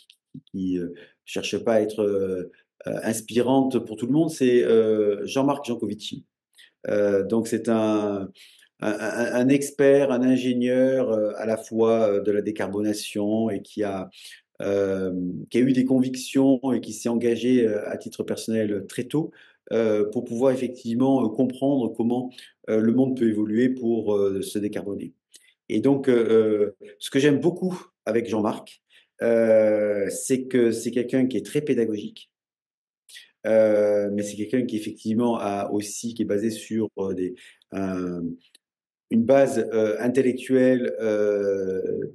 cherche pas à être, inspirante pour tout le monde, c'est, Jean-Marc Jancovici. Donc c'est un expert, un ingénieur, à la fois, de la décarbonation et qui a eu des convictions et qui s'est engagé, à titre personnel, très tôt, pour pouvoir effectivement, comprendre comment, le monde peut évoluer pour, se décarboner. Et donc, ce que j'aime beaucoup avec Jean-Marc, c'est que c'est quelqu'un qui est très pédagogique, mais c'est quelqu'un qui effectivement a aussi qui est basé sur, un une base, intellectuelle,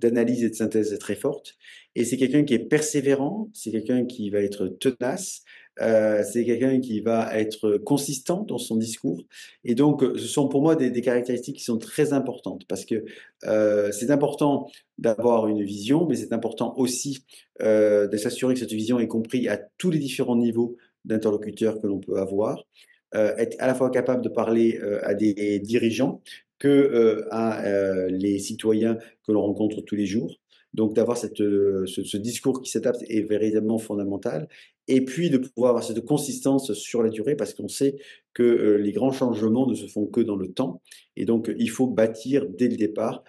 d'analyse et de synthèse très forte et c'est quelqu'un qui est persévérant, c'est quelqu'un qui va être tenace, c'est quelqu'un qui va être consistant dans son discours et donc, ce sont pour moi des caractéristiques qui sont très importantes parce que, c'est important d'avoir une vision, mais c'est important aussi, de s'assurer que cette vision est comprise à tous les différents niveaux d'interlocuteurs que l'on peut avoir, être à la fois capable de parler, à des dirigeants, que, à, les citoyens que l'on rencontre tous les jours. Donc d'avoir ce discours qui s'adapte est véritablement fondamental et puis de pouvoir avoir cette consistance sur la durée parce qu'on sait que, les grands changements ne se font que dans le temps et donc il faut bâtir dès le départ,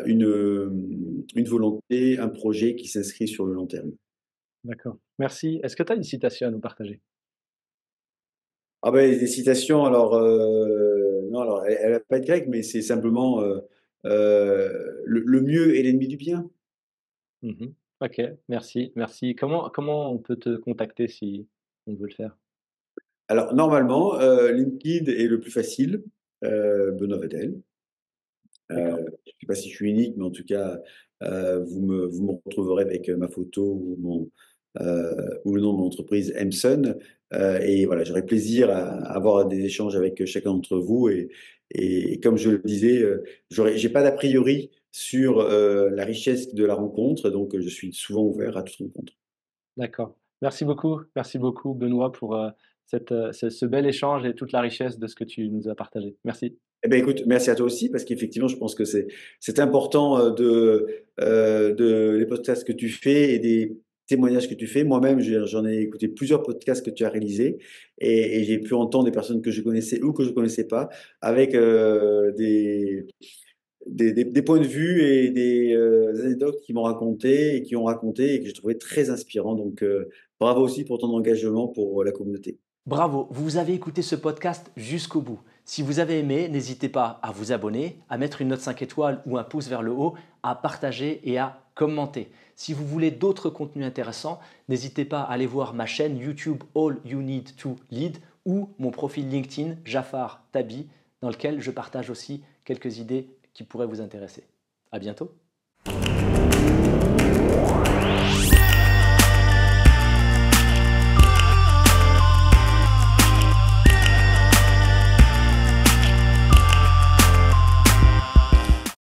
une volonté, un projet qui s'inscrit sur le long terme. D'accord, merci. Est-ce que tu as une citation à nous partager? Ah ben des citations alors, non alors elle va pas être grecque mais c'est simplement, «Le mieux est l'ennemi du bien». Mmh. OK, merci, merci. Comment on peut te contacter si on veut le faire? Alors normalement, LinkedIn est le plus facile, Benoît Vadel. D'accord, Je ne sais pas si je suis unique, mais en tout cas, vous me retrouverez avec, ma photo ou le nom de mon entreprise Emson, et voilà, j'aurai plaisir à avoir des échanges avec chacun d'entre vous et comme je le disais, j'ai pas d'a priori sur la richesse de la rencontre. Donc, je suis souvent ouvert à toute rencontre. D'accord. Merci beaucoup Benoît pour, ce bel échange et toute la richesse de ce que tu nous as partagé. Merci. Eh ben, écoute, merci à toi aussi, parce qu'effectivement, je pense que c'est important de les podcasts que tu fais et des témoignages que tu fais. Moi-même, j'en ai écouté plusieurs podcasts que tu as réalisés et j'ai pu entendre des personnes que je connaissais ou que je connaissais pas avec des points de vue et des anecdotes qui m'ont raconté et qui ont raconté et que j'ai trouvé très inspirants. Donc, bravo aussi pour ton engagement pour la communauté. Bravo, vous avez écouté ce podcast jusqu'au bout. Si vous avez aimé, n'hésitez pas à vous abonner, à mettre une note 5 étoiles ou un pouce vers le haut, à partager et à commenter. Si vous voulez d'autres contenus intéressants, n'hésitez pas à aller voir ma chaîne YouTube All You Need to Lead ou mon profil LinkedIn Jafar Tabi, dans lequel je partage aussi quelques idées qui pourraient vous intéresser. À bientôt.